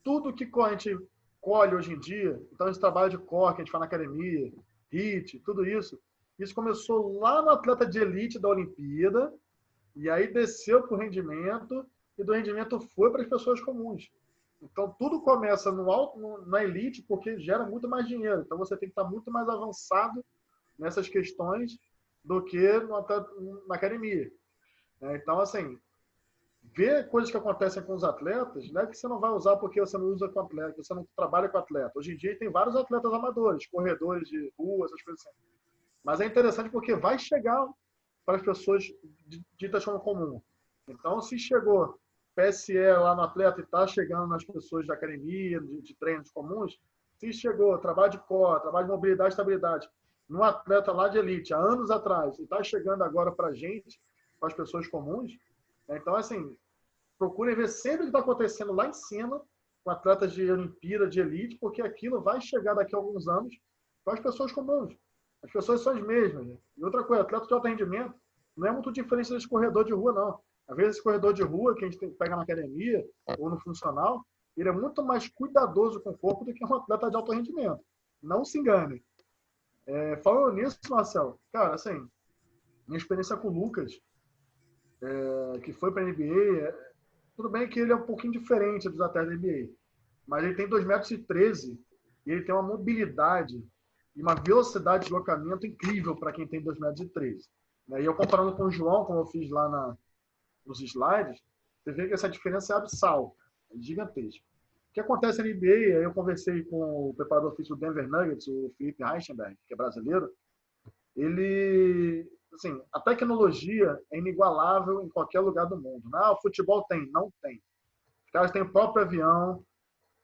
Tudo que a gente colhe hoje em dia, então esse trabalho de core que a gente faz na academia, HIIT, tudo isso começou lá no atleta de elite da Olimpíada, e aí desceu para o rendimento, e do rendimento foi para as pessoas comuns. Então, tudo começa na elite porque gera muito mais dinheiro. Então, você tem que estar muito mais avançado nessas questões do que na academia. Então, assim, ver coisas que acontecem com os atletas, não é que você não vai usar porque você não usa com atleta, você não trabalha com atleta. Hoje em dia tem vários atletas amadores, corredores de rua, essas coisas assim. Mas é interessante porque vai chegar para as pessoas ditas como comum. Então, se chegou PSE lá no atleta e está chegando nas pessoas da academia, de treinos comuns, se chegou trabalho de core, trabalho de mobilidade e estabilidade, num atleta lá de elite, há anos atrás, e está chegando agora para a gente, para as pessoas comuns, então, assim, procurem ver sempre o que está acontecendo lá em cima com atletas de Olimpíada, de elite, porque aquilo vai chegar daqui a alguns anos para as pessoas comuns. As pessoas são as mesmas. Né? E outra coisa, atleta de alto rendimento não é muito diferente desse corredor de rua, não. Às vezes, esse corredor de rua que a gente pega na academia ou no funcional, ele é muito mais cuidadoso com o corpo do que um atleta de alto rendimento. Não se engane. Falando nisso, Marcelo, cara, assim, minha experiência com o Lucas, que foi para a NBA, tudo bem que ele é um pouquinho diferente dos atletas da NBA, mas ele tem 2,13 m e ele tem uma mobilidade e uma velocidade de deslocamento incrível para quem tem 2,13 m. E eu comparando com o João, como eu fiz lá nos slides, você vê que essa diferença é abissal, é gigantesca. O que acontece na NBA, eu conversei com o preparador físico do Denver Nuggets, o Felipe Reichenberg, que é brasileiro, ele, assim, a tecnologia é inigualável em qualquer lugar do mundo. Ah, o futebol tem, não tem. Os caras têm o próprio avião,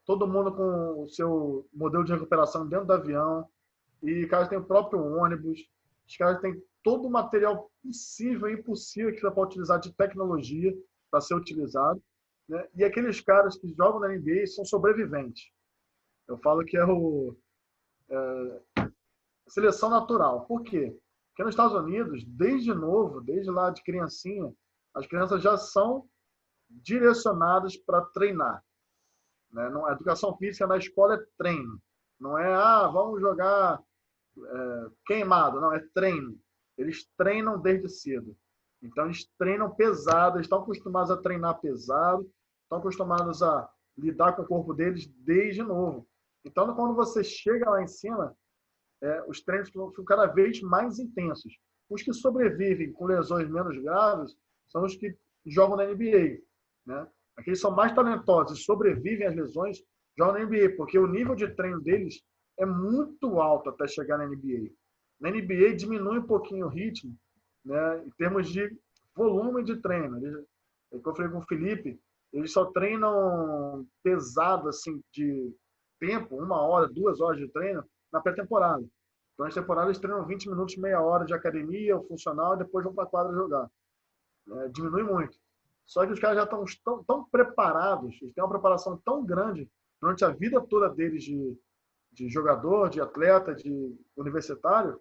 todo mundo com o seu modelo de recuperação dentro do avião, e os caras têm o próprio ônibus, os caras têm todo o material possível e impossível que você pode utilizar de tecnologia para ser utilizado, né? E aqueles caras que jogam na NBA são sobreviventes. Eu falo que é a seleção natural. Por quê? Porque nos Estados Unidos, desde novo, desde lá de criancinha, as crianças já são direcionadas para treinar, né? Não, a educação física na escola é treino. Não é, vamos jogar queimado. Não, é treino. Eles treinam desde cedo. Então, eles treinam pesado, eles estão acostumados a treinar pesado, estão acostumados a lidar com o corpo deles desde novo. Então, quando você chega lá em cima, os treinos ficam cada vez mais intensos. Os que sobrevivem com lesões menos graves são os que jogam na NBA, né? Aqueles são mais talentosos e sobrevivem às lesões, jogam na NBA, porque o nível de treino deles é muito alto até chegar na NBA. Na NBA diminui um pouquinho o ritmo, né, em termos de volume de treino. Eu falei com o Felipe, eles só treinam pesado, assim, de tempo, 1 hora, 2 horas de treino, na pré-temporada. Então, nas temporadas, eles treinam 20 minutos, meia hora de academia, o funcional, e depois vão para a quadra jogar. Diminui muito. Só que os caras já estão tão preparados, eles têm uma preparação tão grande durante a vida toda deles de jogador, de atleta, de universitário,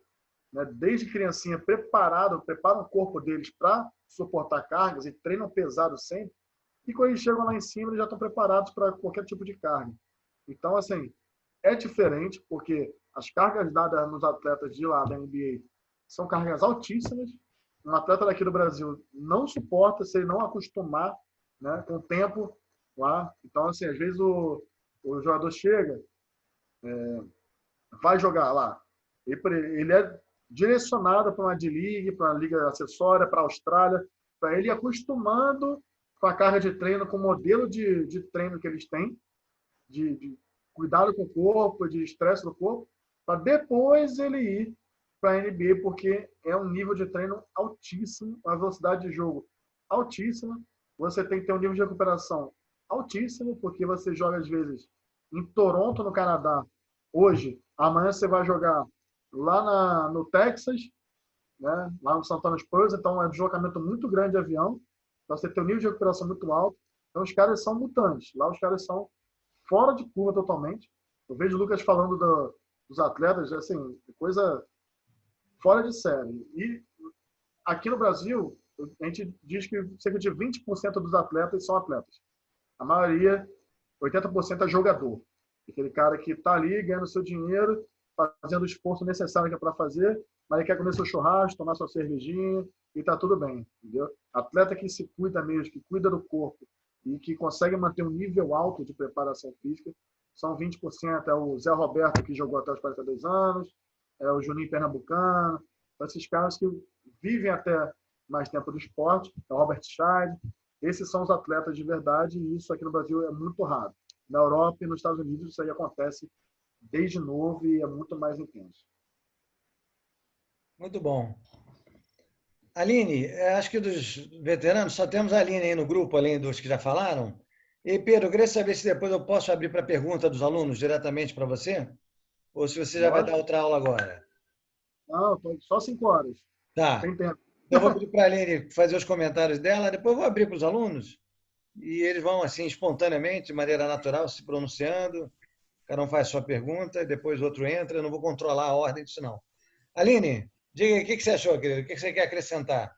né? Desde criancinha preparam o corpo deles para suportar cargas e treinam pesado sempre. E quando eles chegam lá em cima, eles já estão preparados para qualquer tipo de carga. Então, assim, é diferente, porque as cargas dadas nos atletas de lá da NBA são cargas altíssimas. Um atleta daqui do Brasil não suporta se ele não acostumar, né, com o tempo lá. Então, assim, às vezes o jogador chega, vai jogar lá. Ele é direcionado para uma D-League, para uma liga acessória, para a Austrália, para ele ir acostumando com a carga de treino, com o modelo de treino que eles têm, de cuidado com o corpo, de estresse do corpo, para depois ele ir para a NBA, porque é um nível de treino altíssimo, uma velocidade de jogo altíssima. Você tem que ter um nível de recuperação altíssimo, porque você joga, às vezes, em Toronto, no Canadá, hoje. Amanhã você vai jogar lá no Texas, né? Lá no San Antonio Spurs. Então, é um deslocamento muito grande de avião. Então, você tem um nível de recuperação muito alto. Então, os caras são mutantes. Lá, os caras são fora de curva totalmente. Eu vejo o Lucas falando dos atletas, assim, coisa fora de série. E aqui no Brasil, a gente diz que cerca de 20% dos atletas são atletas. A maioria, 80% é jogador. Aquele cara que está ali ganhando seu dinheiro, fazendo o esforço necessário para fazer, mas ele quer comer seu churrasco, tomar sua cervejinha e está tudo bem, entendeu? Atleta que se cuida mesmo, que cuida do corpo e que consegue manter um nível alto de preparação física, são 20%. É o Zé Roberto, que jogou até os 42 anos, é o Juninho Pernambucano, são esses caras que vivem até mais tempo do esporte, é o Robert Scheid. Esses são os atletas de verdade e isso aqui no Brasil é muito raro. Na Europa e nos Estados Unidos isso aí acontece desde novo e é muito mais intenso. Muito bom. Aline, acho que dos veteranos só temos a Aline aí no grupo, além dos que já falaram. E Pedro, eu queria saber se depois eu posso abrir para pergunta dos alunos diretamente para você, ou se você já vai dar outra aula agora. Não, só 5 horas. Tá. Tem tempo. Eu vou pedir para a Aline fazer os comentários dela, depois eu vou abrir para os alunos e eles vão, assim, espontaneamente, de maneira natural, se pronunciando. Cada um faz sua pergunta e depois o outro entra. Eu não vou controlar a ordem disso, não. Aline, diga aí, o que você achou, querido? O que você quer acrescentar?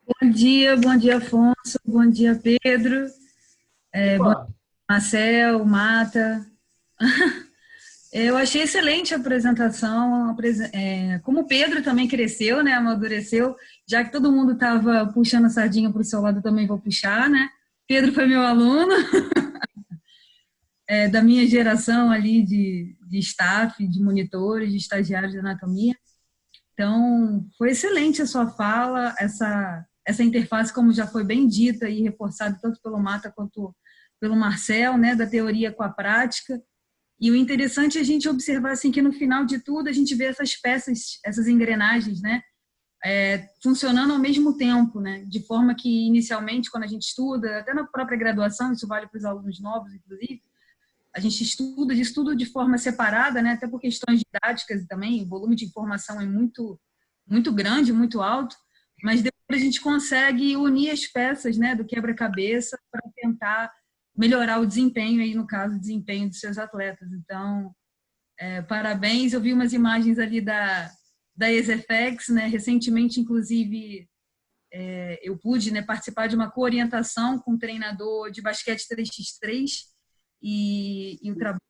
Bom dia, Afonso. Bom dia, Pedro. Bom dia, Marcel, Mata. Eu achei excelente a apresentação. Como o Pedro também cresceu, né, amadureceu, já que todo mundo estava puxando a sardinha para o seu lado, eu também vou puxar, né? Pedro foi meu aluno, da minha geração ali de staff, de monitores, de estagiários de anatomia. Então, foi excelente a sua fala, essa interface, como já foi bem dita e reforçada tanto pelo Mata quanto pelo Marcel, né, da teoria com a prática. E o interessante é a gente observar assim, que no final de tudo a gente vê essas peças, essas engrenagens, né, funcionando ao mesmo tempo, né, de forma que inicialmente quando a gente estuda, até na própria graduação, isso vale para os alunos novos, inclusive, a gente estuda de forma separada, né, até por questões didáticas também, o volume de informação é muito grande, muito alto, mas depois a gente consegue unir as peças, né, do quebra-cabeça para tentar melhorar o desempenho, aí no caso, o desempenho dos seus atletas. Então, parabéns, eu vi umas imagens ali da EasyFX, né, recentemente, inclusive, eu pude, né, participar de uma coorientação com um treinador de basquete 3x3 e o trabalho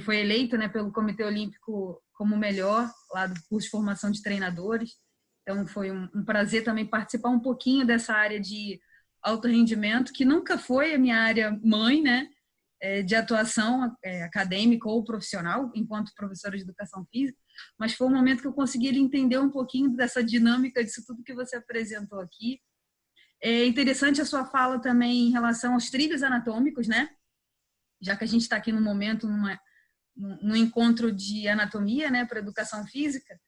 foi eleito, né, pelo Comitê Olímpico como o melhor lá do curso de formação de treinadores. Então, foi um prazer também participar um pouquinho dessa área de alto rendimento, que nunca foi a minha área mãe, né, de atuação acadêmica ou profissional, enquanto professora de educação física, mas foi um momento que eu consegui entender um pouquinho dessa dinâmica disso tudo que você apresentou aqui. É interessante a sua fala também em relação aos trilhos anatômicos, né? Já que a gente está aqui no momento, num encontro de anatomia, né, para educação física,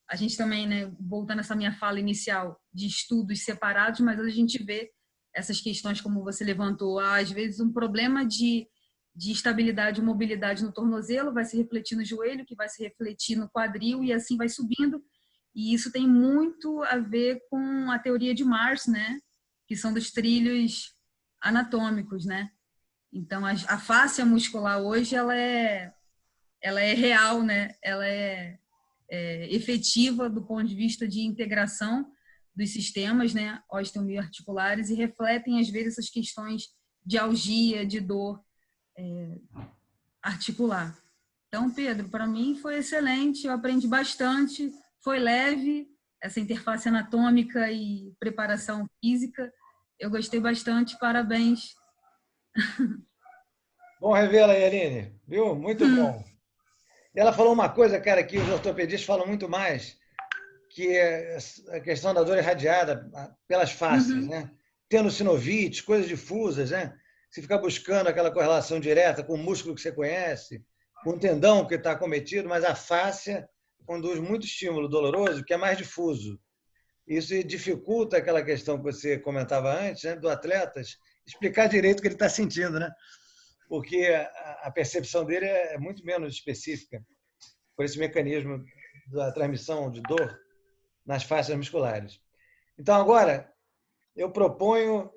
a gente também, né, voltando a essa minha fala inicial, de estudos separados, mas a gente vê essas questões, como você levantou, às vezes um problema de estabilidade e mobilidade no tornozelo vai se refletir no joelho, que vai se refletir no quadril, e assim vai subindo. E isso tem muito a ver com a teoria de Marsh, né, que são dos trilhos anatômicos, né? Então, a fáscia muscular hoje, ela é real, né? Ela é efetiva do ponto de vista de integração dos sistemas, né, osteomioarticulares, e refletem, às vezes, essas questões de algia, de dor articular. Então, Pedro, para mim foi excelente, eu aprendi bastante, foi leve, essa interface anatômica e preparação física, eu gostei bastante, parabéns. Bom revê-la aí, Aline, viu? Muito bom. E ela falou uma coisa, cara, que os ortopedistas falam muito mais, que é a questão da dor irradiada pelas faces, né? Tendo sinovite, coisas difusas, né? Se ficar buscando aquela correlação direta com o músculo que você conhece, com o tendão que está acometido, mas a fáscia conduz muito estímulo doloroso, que é mais difuso. Isso dificulta aquela questão que você comentava antes, né, do atleta explicar direito o que ele está sentindo, né? Porque a percepção dele é muito menos específica por esse mecanismo da transmissão de dor nas faixas musculares. Então, agora, eu proponho,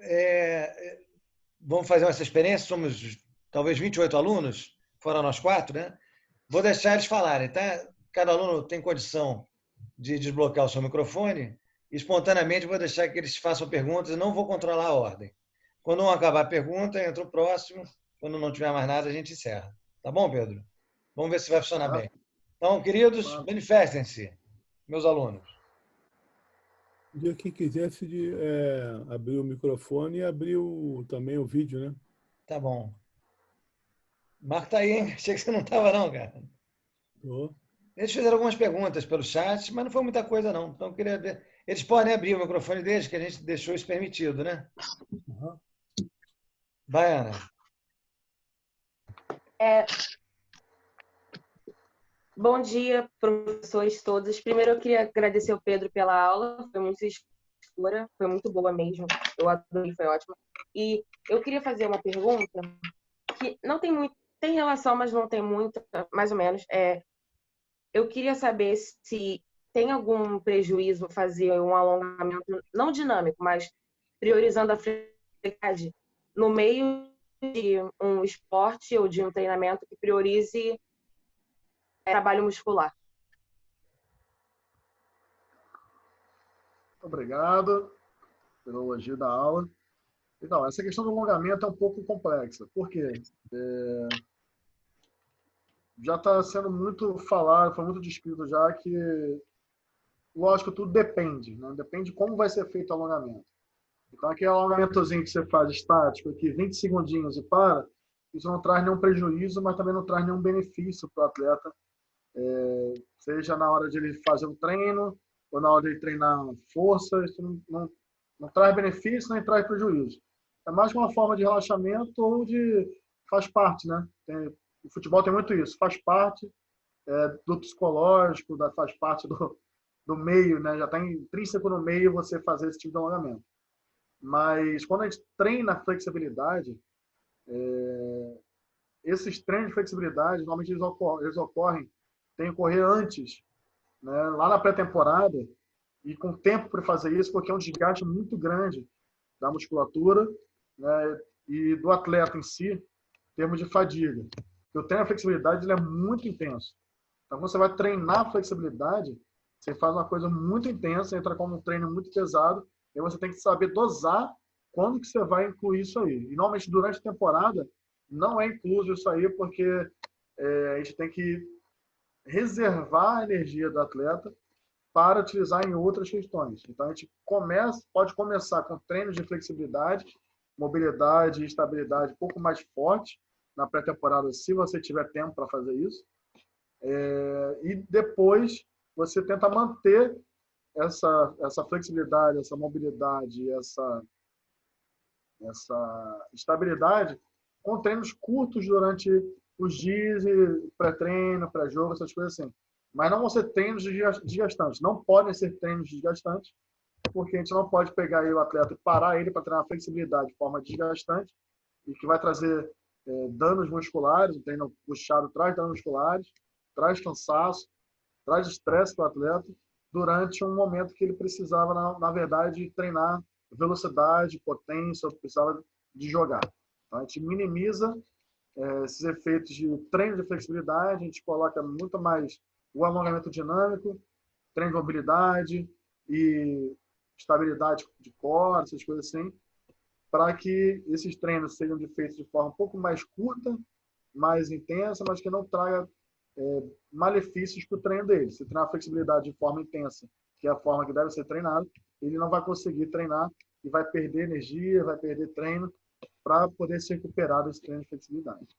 vamos fazer essa experiência, somos talvez 28 alunos, fora nós 4, né? Vou deixar eles falarem, tá? Cada aluno tem condição de desbloquear o seu microfone e, espontaneamente, vou deixar que eles façam perguntas e não vou controlar a ordem. Quando um acabar a pergunta, entra o próximo. Quando não tiver mais nada, a gente encerra. Tá bom, Pedro? Vamos ver se vai funcionar bem. Então, queridos, manifestem-se, meus alunos. Quem quisesse abrir o microfone e abrir também o vídeo, né? Tá bom. Marco tá aí, hein? Achei que você não estava, não, cara. Tô. Eles fizeram algumas perguntas pelo chat, mas não foi muita coisa, não. Então, eu queria ver. Eles podem abrir o microfone deles, que a gente deixou isso permitido, né? Uhum. Vai, Ana. Bom dia, professores todos. Primeiro, eu queria agradecer ao Pedro pela aula, foi muito escura, foi muito boa mesmo. Eu adorei, foi ótima. E eu queria fazer uma pergunta que não tem muito, tem relação, mas não tem muito, mais ou menos. Eu queria saber se tem algum prejuízo fazer um alongamento não dinâmico, mas priorizando a flexibilidade no meio de um esporte ou de um treinamento que priorize trabalho muscular. Obrigado pelo elogio da aula. Então, essa questão do alongamento é um pouco complexa. Por quê? Já está sendo muito falado, foi muito descrito já que, lógico, tudo depende, né? Depende de como vai ser feito o alongamento. Então, aquele alongamentozinho que você faz estático, aqui 20 segundinhos e para, isso não traz nenhum prejuízo, mas também não traz nenhum benefício para o atleta, seja na hora de ele fazer o treino ou na hora de ele treinar força, isso não traz benefício nem traz prejuízo. É mais uma forma de relaxamento ou faz parte, né? o futebol tem muito isso, faz parte do psicológico, faz parte do meio, né? Já está intrínseco no meio você fazer esse tipo de alongamento. Mas quando a gente treina a flexibilidade, esses treinos de flexibilidade, normalmente eles ocorrem, tem que ocorrer antes, né? Lá na pré-temporada, e com tempo para fazer isso, porque é um desgaste muito grande da musculatura, né? E do atleta em si, em termos de fadiga. O treino de flexibilidade ele é muito intenso. Então, quando você vai treinar a flexibilidade, você faz uma coisa muito intensa, entra como um treino muito pesado, e você tem que saber dosar quando que você vai incluir isso aí. E, normalmente, durante a temporada, não é incluso isso aí, porque a gente tem que reservar a energia do atleta para utilizar em outras questões. Então, a gente pode começar com treinos de flexibilidade, mobilidade e estabilidade um pouco mais forte na pré-temporada, se você tiver tempo para fazer isso. E depois você tenta manter essa flexibilidade, essa mobilidade, essa estabilidade com treinos curtos durante os dias, pré-treino, pré-jogo, essas coisas assim. Mas não vão ser treinos desgastantes. Não podem ser treinos desgastantes, porque a gente não pode pegar aí o atleta e parar ele para treinar flexibilidade de forma desgastante e que vai trazer danos musculares. O treino puxado traz danos musculares, traz cansaço, traz estresse para o atleta durante um momento que ele precisava, na verdade, treinar velocidade, potência, precisava de jogar. Então, a gente minimiza esses efeitos de treino de flexibilidade, a gente coloca muito mais o alongamento dinâmico, treino de mobilidade e estabilidade de core, essas coisas assim, para que esses treinos sejam feitos de forma um pouco mais curta, mais intensa, mas que não traga malefícios para o treino dele. Se treinar a flexibilidade de forma intensa, que é a forma que deve ser treinado, ele não vai conseguir treinar e vai perder energia, vai perder treino para poder se recuperar desse treino de flexibilidade.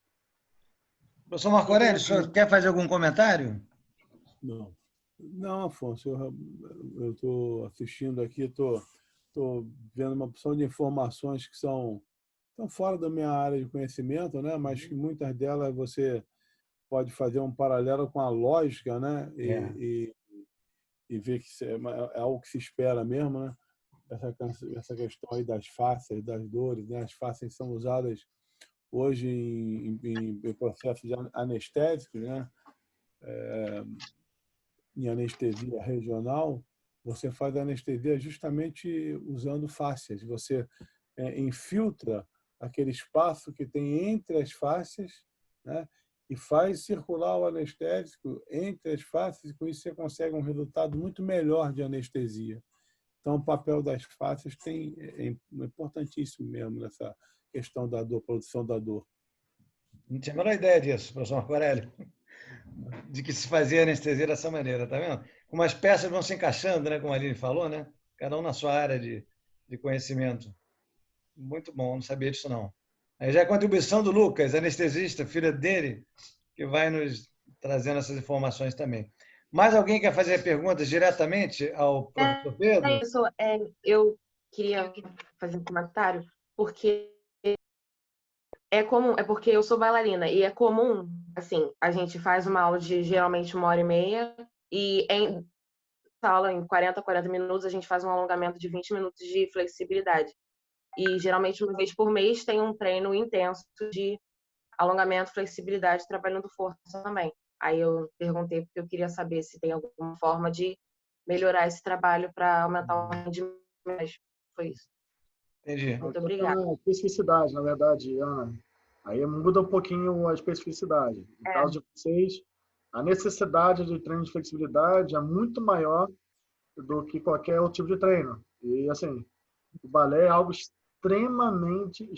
Professor Marco Aurélio, o senhor quer fazer algum comentário? Não. Não, Afonso, eu estou assistindo aqui, estou vendo uma opção de informações que estão fora da minha área de conhecimento, né? Mas que muitas delas você pode fazer um paralelo com a lógica, né? E ver que é algo que se espera mesmo, né? Essa questão aí das fáscias, das dores, né? As fáscias são usadas hoje em processos anestésicos, né? Em anestesia regional, você faz a anestesia justamente usando fáscias. Você infiltra aquele espaço que tem entre as fáscias, né? E faz circular o anestésico entre as fáscias, e com isso você consegue um resultado muito melhor de anestesia. Então, o papel das fáscias é importantíssimo mesmo nessa questão da dor, produção da dor. Não tinha a menor ideia disso, professor Marco Aurélio, de que se fazia anestesia dessa maneira, tá vendo? Como as peças vão se encaixando, né? Como a Aline falou, né? Cada um na sua área de conhecimento. Muito bom, não sabia disso não. Aí já é a contribuição do Lucas, anestesista, filho dele, que vai nos trazendo essas informações também. Mais alguém quer fazer perguntas diretamente ao professor Pedro? Eu queria fazer um comentário, porque porque eu sou bailarina e é comum, assim, a gente faz uma aula de geralmente 1h30 e em aula em 40 minutos a gente faz um alongamento de 20 minutos de flexibilidade. E geralmente uma vez por mês tem um treino intenso de alongamento, flexibilidade, trabalhando força também. Aí eu perguntei porque eu queria saber se tem alguma forma de melhorar esse trabalho para aumentar o rendimento. Foi isso. Entendi. Muito obrigada. A especificidade, na verdade, Ana. Aí muda um pouquinho a especificidade. No caso de vocês, a necessidade de treino de flexibilidade é muito maior do que qualquer outro tipo de treino. E, assim, o balé é algo extremamente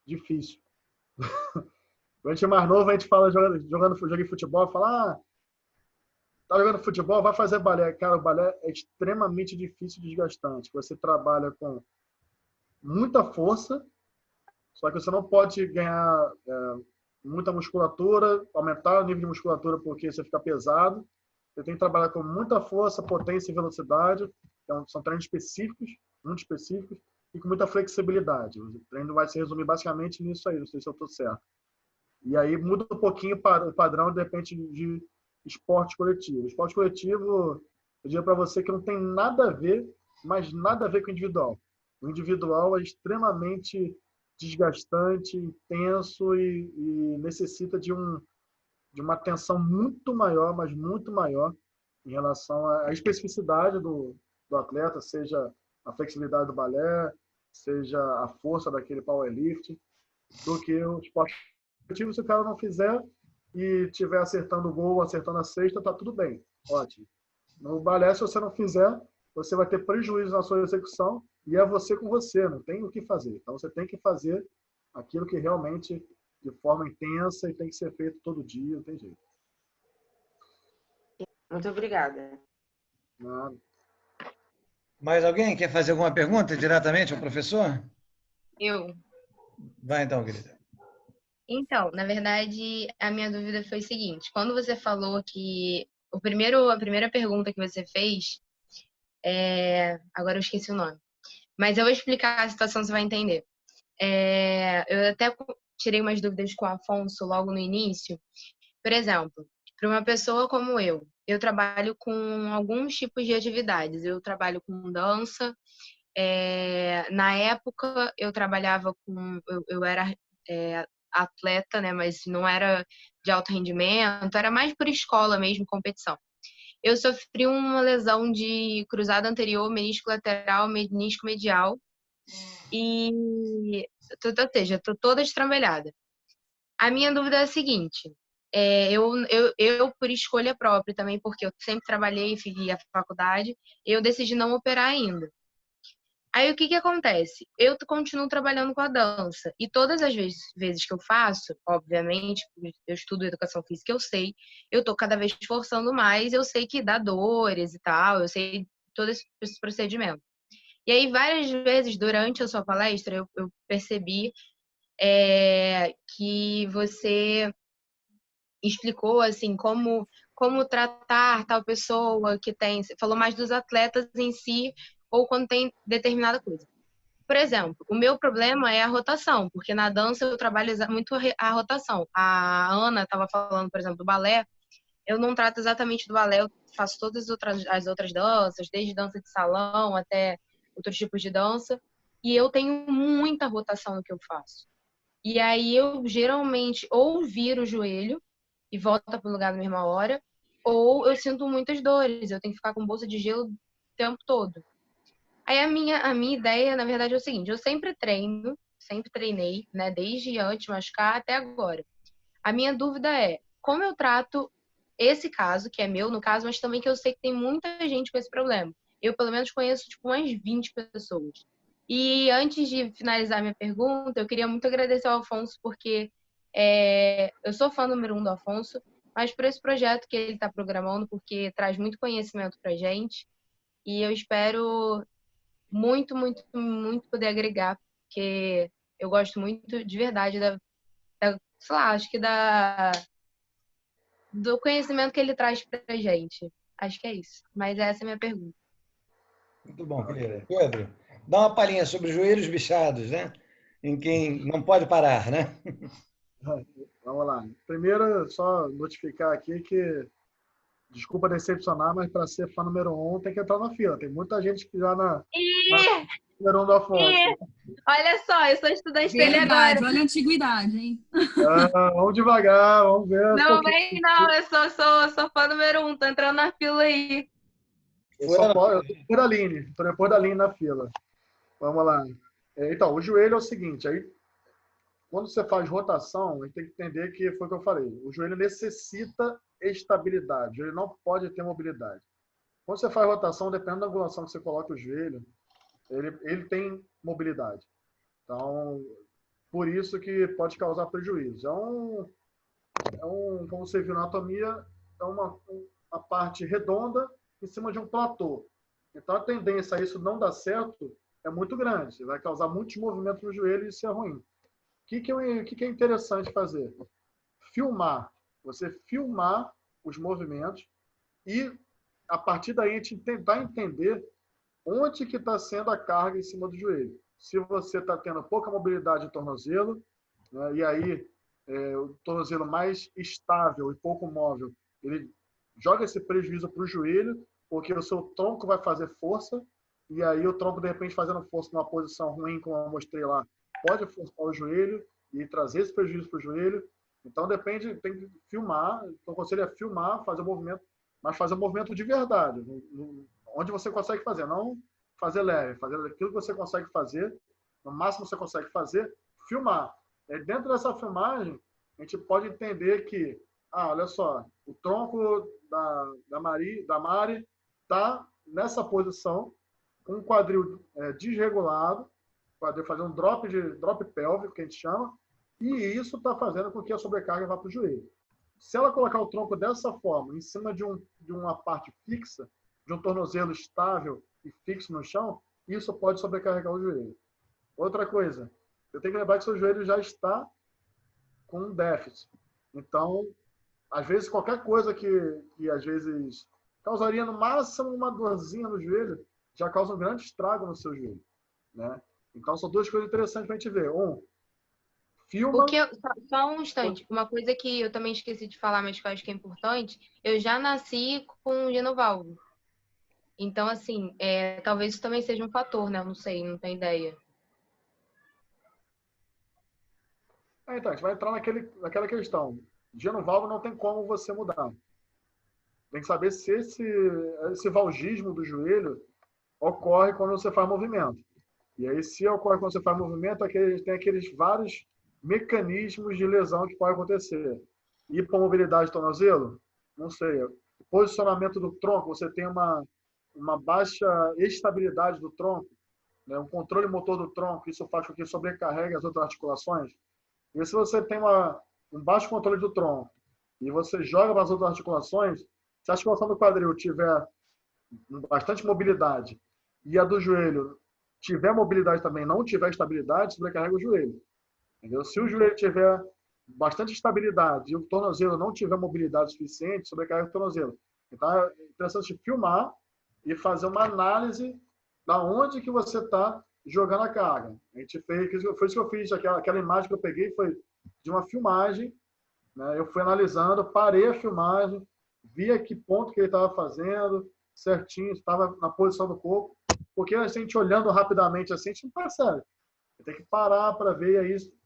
difícil. Quando a gente é mais novo, a gente fala jogando futebol, fala, tá jogando futebol, vai fazer balé. Cara, o balé é extremamente difícil e desgastante. Você trabalha com muita força, só que você não pode ganhar muita musculatura, aumentar o nível de musculatura porque você fica pesado. Você tem que trabalhar com muita força, potência e velocidade. Então, são treinos específicos, muito específicos, e com muita flexibilidade. O treino vai se resumir basicamente nisso aí, não sei se eu estou certo. E aí muda um pouquinho o padrão, de repente, de esporte coletivo. Esporte coletivo, eu diria para você que não tem nada a ver, mas nada a ver com o individual. O individual é extremamente desgastante, intenso e necessita de uma atenção muito maior, mas muito maior, em relação à especificidade do atleta, seja a flexibilidade do balé, seja a força daquele powerlift, do que o esporte coletivo. Se o cara não fizer e estiver acertando o gol, acertando a cesta, tá tudo bem, ótimo. No balé, se você não fizer, você vai ter prejuízo na sua execução e é você com você, não tem o que fazer. Então, você tem que fazer aquilo que realmente, de forma intensa, e tem que ser feito todo dia, não tem jeito. Muito obrigada. Nada. Mais alguém quer fazer alguma pergunta diretamente ao professor? Eu. Vai então, querida. Então, na verdade, a minha dúvida foi o seguinte: quando você falou que a primeira pergunta que você fez, agora eu esqueci o nome, mas eu vou explicar a situação, você vai entender. Eu até tirei umas dúvidas com o Afonso logo no início. Por exemplo, para uma pessoa como eu trabalho com alguns tipos de atividades. Eu trabalho com dança. Na época, eu trabalhava com... Eu era atleta, né? Mas não era de alto rendimento. Era mais por escola mesmo, competição. Eu sofri uma lesão de cruzado anterior, menisco lateral, menisco medial. E, ou seja, estou toda estrambelhada. A minha dúvida é a seguinte: eu, por escolha própria também, porque eu sempre trabalhei e fiz a faculdade, eu decidi não operar ainda. Aí o que acontece? Eu continuo trabalhando com a dança e todas as vezes que eu faço, obviamente, eu estudo educação física, eu sei, eu tô cada vez esforçando mais, eu sei que dá dores e tal, eu sei todo esse procedimento. E aí, várias vezes, durante a sua palestra, eu percebi que você explicou, assim, como tratar tal pessoa que tem... Você falou mais dos atletas em si ou quando tem determinada coisa. Por exemplo, o meu problema é a rotação, porque na dança eu trabalho muito a rotação. A Ana estava falando, por exemplo, do balé. Eu não trato exatamente do balé, eu faço todas as outras danças, desde dança de salão até outros tipos de dança, e eu tenho muita rotação no que eu faço. E aí eu geralmente ou viro o joelho e volta para o lugar na mesma hora, ou eu sinto muitas dores, eu tenho que ficar com bolsa de gelo o tempo todo. Aí a minha ideia, na verdade, é o seguinte: eu sempre treinei, né, desde antes de machucar até agora. A minha dúvida é como eu trato esse caso, que é meu, no caso, mas também que eu sei que tem muita gente com esse problema. Eu, pelo menos, conheço tipo, umas 20 pessoas. E antes de finalizar minha pergunta, eu queria muito agradecer ao Afonso, porque eu sou fã número 1 do Afonso, mas por esse projeto que ele está programando, porque traz muito conhecimento para gente. E eu espero muito, muito, muito poder agregar, porque eu gosto muito de verdade sei lá, acho que do conhecimento que ele traz pra gente. Acho que é isso. Mas essa é a minha pergunta. Muito bom, querida. Pedro, dá uma palhinha sobre os joelhos bichados, né? Em quem não pode parar, né? Vamos lá. Primeiro, só notificar aqui que, desculpa decepcionar, mas para ser fã número 1 tem que entrar na fila. Tem muita gente que já na número 1 do Afonso. Olha só, eu sou estudante dele agora. Olha a antiguidade, hein? Vamos devagar, vamos ver. Não vem, não. Eu sou fã número 1. Tô entrando na fila aí. Eu tô depois da Aline na fila. Vamos lá. Então, o joelho é o seguinte, aí quando você faz rotação, a gente tem que entender que foi o que eu falei. O joelho necessita estabilidade, o joelho não pode ter mobilidade. Quando você faz rotação, dependendo da angulação que você coloca o joelho, ele tem mobilidade. Então, por isso que pode causar prejuízo. Como você viu na anatomia, é uma parte redonda em cima de um platô. Então, a tendência a isso não dar certo é muito grande. Você vai causar muitos movimentos no joelho e isso é ruim. O que é interessante fazer? Filmar. Você filmar os movimentos e, a partir daí, a gente tentar entender onde que está sendo a carga em cima do joelho. Se você está tendo pouca mobilidade no tornozelo, né, e aí o tornozelo mais estável e pouco móvel, ele joga esse prejuízo para o joelho, porque o seu tronco vai fazer força, e aí o tronco, de repente, fazendo força numa posição ruim, como eu mostrei lá, pode forçar o joelho e trazer esse prejuízo para o joelho. Então, depende, tem que filmar. Então, o conselho é filmar, fazer o movimento, mas fazer o movimento de verdade, onde você consegue fazer, não fazer leve, fazer aquilo que você consegue fazer, no máximo que você consegue fazer, filmar. Dentro dessa filmagem, a gente pode entender que, olha só, o tronco da Mari está nessa posição, com o quadril desregulado, quadril fazendo um drop pélvico, que a gente chama, e isso está fazendo com que a sobrecarga vá para o joelho. Se ela colocar o tronco dessa forma, em cima de uma parte fixa, de um tornozelo estável e fixo no chão, isso pode sobrecarregar o joelho. Outra coisa, eu tenho que lembrar que seu joelho já está com um déficit. Então, às vezes, qualquer coisa que às vezes causaria no máximo uma dorzinha no joelho, já causa um grande estrago no seu joelho, né? Então, são duas coisas interessantes para a gente ver. Filma... Só um instante. Uma coisa que eu também esqueci de falar, mas que eu acho que é importante, eu já nasci com genovalvo. Então, assim, talvez isso também seja um fator, né? Eu não sei, não tenho ideia. Então, a gente vai entrar naquela questão. Genovalvo não tem como você mudar. Tem que saber se esse valgismo do joelho ocorre quando você faz movimento. E aí, se ocorre quando você faz movimento, tem aqueles vários mecanismos de lesão que podem acontecer. Hipomobilidade do tornozelo? Não sei. Posicionamento do tronco, você tem uma baixa estabilidade do tronco, né? Um controle motor do tronco, isso faz com que sobrecarregue as outras articulações. E se você tem um baixo controle do tronco e você joga para as outras articulações, se a articulação do quadril tiver bastante mobilidade e a do joelho tiver mobilidade também, não tiver estabilidade, sobrecarrega o joelho. Entendeu? Se o joelho tiver bastante estabilidade e o tornozelo não tiver mobilidade suficiente, sobrecarrega o tornozelo. Então, é interessante filmar e fazer uma análise da onde que você está jogando a carga. A gente fez, foi isso que eu fiz, aquela imagem que eu peguei foi de uma filmagem, né? Eu fui analisando, parei a filmagem, via que ponto que ele estava fazendo, certinho, estava na posição do corpo, porque a gente olhando rapidamente assim, a gente não percebe. Tem que parar para ver,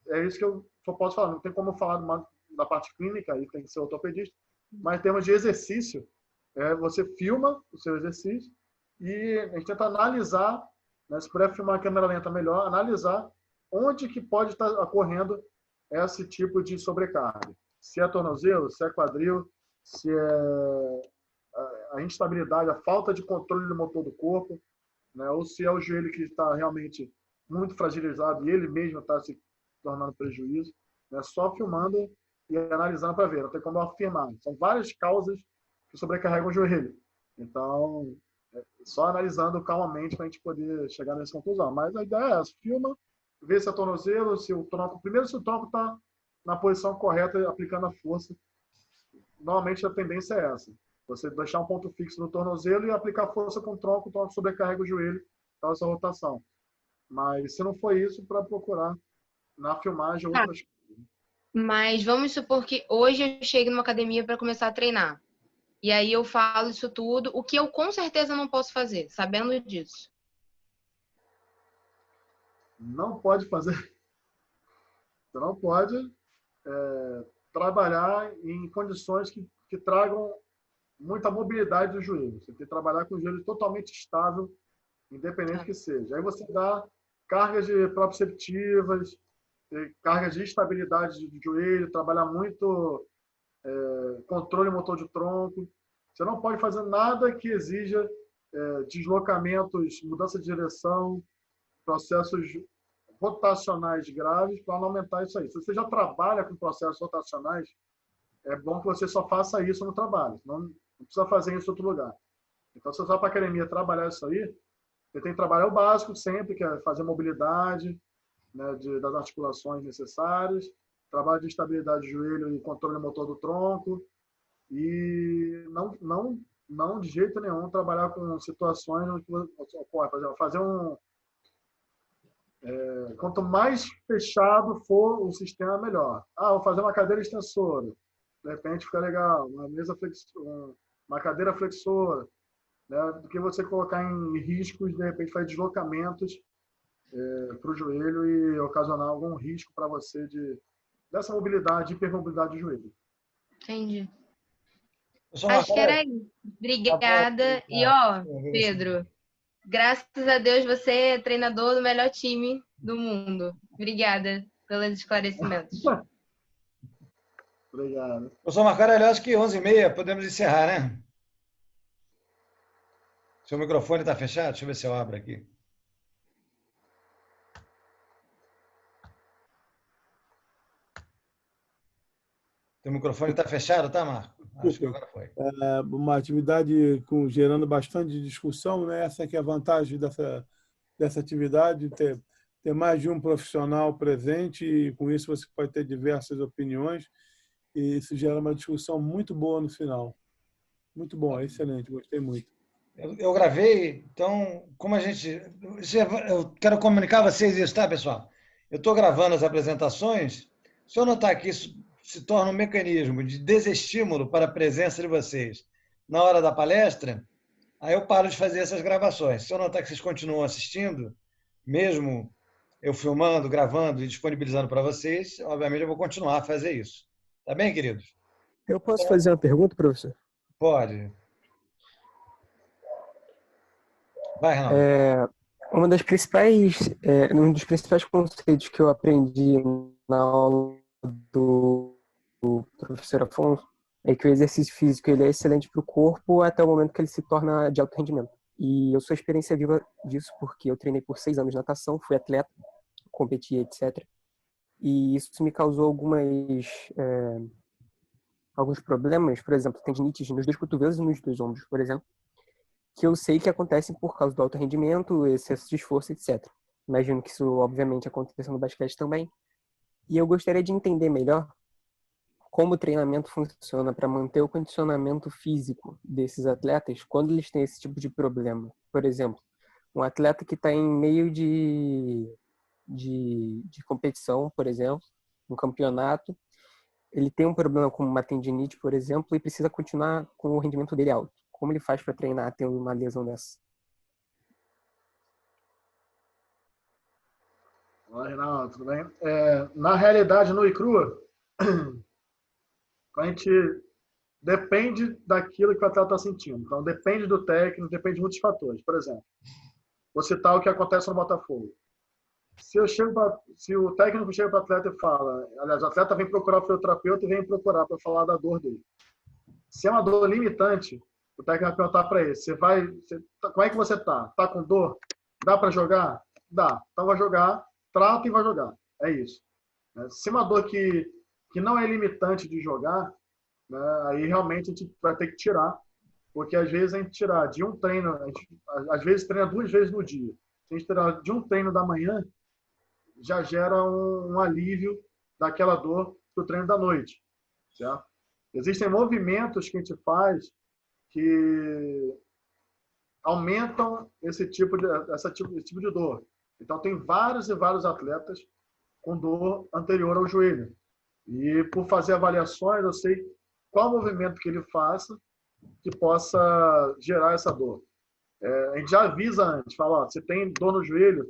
é isso que eu só posso falar. Não tem como eu falar da parte clínica, aí tem que ser ortopedista, mas em termos de exercício, você filma o seu exercício e a gente tenta analisar, né, se puder filmar a câmera lenta melhor, analisar onde que pode estar ocorrendo esse tipo de sobrecarga. Se é tornozelo, se é quadril, se é a instabilidade, a falta de controle do motor do corpo, né, ou se é o joelho que está realmente muito fragilizado e ele mesmo está se tornando prejuízo, né, só filmando e analisando para ver, não tem como afirmar. São várias causas que sobrecarregam o joelho. Então, só analisando calmamente para a gente poder chegar nessa conclusão. Mas a ideia é essa, filma, vê se é tornozelo, se o tronco... Primeiro, se o tronco está na posição correta, aplicando a força. Normalmente, a tendência é essa. Você deixar um ponto fixo no tornozelo e aplicar força com o tronco sobrecarrega o joelho, causa essa rotação. Mas se não for isso, para procurar na filmagem outras coisas. Mas vamos supor que hoje eu chegue numa academia para começar a treinar. E aí eu falo isso tudo, o que eu com certeza não posso fazer, sabendo disso. Não pode fazer. Você não pode trabalhar em condições que tragam muita mobilidade do joelho. Você tem que trabalhar com o joelho totalmente estável, independente que seja. Aí você dá cargas de proprioceptivas, cargas de estabilidade do joelho, trabalhar muito controle motor de tronco. Você não pode fazer nada que exija deslocamentos, mudança de direção, processos rotacionais graves para não aumentar isso aí. Se você já trabalha com processos rotacionais, é bom que você só faça isso no trabalho. Não precisa fazer isso em outro lugar. Então, se você vai para a academia trabalhar isso aí, você tem que trabalhar o básico sempre, que é fazer mobilidade, né, das articulações necessárias, trabalho de estabilidade de joelho e controle motor do tronco, e não de jeito nenhum trabalhar com situações onde ocorre, por exemplo, fazer Quanto mais fechado for o sistema, melhor. Vou fazer uma cadeira extensora. De repente fica legal. Uma cadeira flexora. Né? Do que você colocar em riscos, de repente fazer deslocamentos para o joelho e ocasionar algum risco para você dessa mobilidade, hipermobilidade do joelho. Entendi. Acho que era isso. Obrigada. E, Pedro, graças a Deus você é treinador do melhor time do mundo. Obrigada pelos esclarecimentos. Obrigado. Professor Marcarelli, acho que 11h30 podemos encerrar, né? Seu microfone está fechado? Deixa eu ver se eu abro aqui. Seu microfone está fechado, tá, Marco? Acho que agora foi. Uma atividade gerando bastante discussão, né? Essa que é a vantagem dessa atividade, ter mais de um profissional presente, e com isso você pode ter diversas opiniões, e isso gera uma discussão muito boa no final. Muito bom, excelente, gostei muito. Eu gravei, então, como a gente... Eu quero comunicar a vocês isso, tá, pessoal? Eu estou gravando as apresentações. Se eu notar que isso se torna um mecanismo de desestímulo para a presença de vocês na hora da palestra, aí eu paro de fazer essas gravações. Se eu notar que vocês continuam assistindo, mesmo eu filmando, gravando e disponibilizando para vocês, obviamente eu vou continuar a fazer isso. Tá bem, queridos? Eu posso fazer uma pergunta, professor? Pode. Vai, Renato. Um dos principais conceitos que eu aprendi na aula do professor Afonso é que o exercício físico ele é excelente para o corpo até o momento que ele se torna de alto rendimento. E eu sou experiência viva disso porque eu treinei por 6 anos natação, fui atleta, competi, etc. E isso me causou alguns problemas, por exemplo, tendinites nos 2 cotovelos e nos 2 ombros, por exemplo, que eu sei que acontecem por causa do alto rendimento, excesso de esforço, etc. Imagino que isso, obviamente, aconteça no basquete também. E eu gostaria de entender melhor como o treinamento funciona para manter o condicionamento físico desses atletas quando eles têm esse tipo de problema. Por exemplo, um atleta que está em meio de competição, por exemplo, um campeonato, ele tem um problema com uma tendinite, por exemplo, e precisa continuar com o rendimento dele alto. Como ele faz para treinar tendo uma lesão dessa? Olá, Renato, tudo bem? Na realidade, no ICRUA, a gente depende daquilo que o atleta está sentindo. Então, depende do técnico, depende de muitos fatores. Por exemplo, vou citar o que acontece no Botafogo. Se o técnico chega para o atleta e fala, aliás, o atleta vem procurar o fisioterapeuta e vem procurar para falar da dor dele. Se é uma dor limitante, o técnico vai perguntar para ele, como é que você está? Está com dor? Dá para jogar? Dá. Então vai jogar, trata e vai jogar. É isso. Se é uma dor que não é limitante de jogar, né, aí realmente a gente vai ter que tirar, porque às vezes a gente tirar de um treino, às vezes treina 2 vezes no dia. Se a gente tirar de um treino da manhã, já gera um alívio daquela dor do treino da noite. Certo? Existem movimentos que a gente faz que aumentam esse tipo de dor. Então, tem vários e vários atletas com dor anterior ao joelho. E, por fazer avaliações, eu sei qual movimento que ele faça que possa gerar essa dor. A gente já avisa antes, fala, você tem dor no joelho,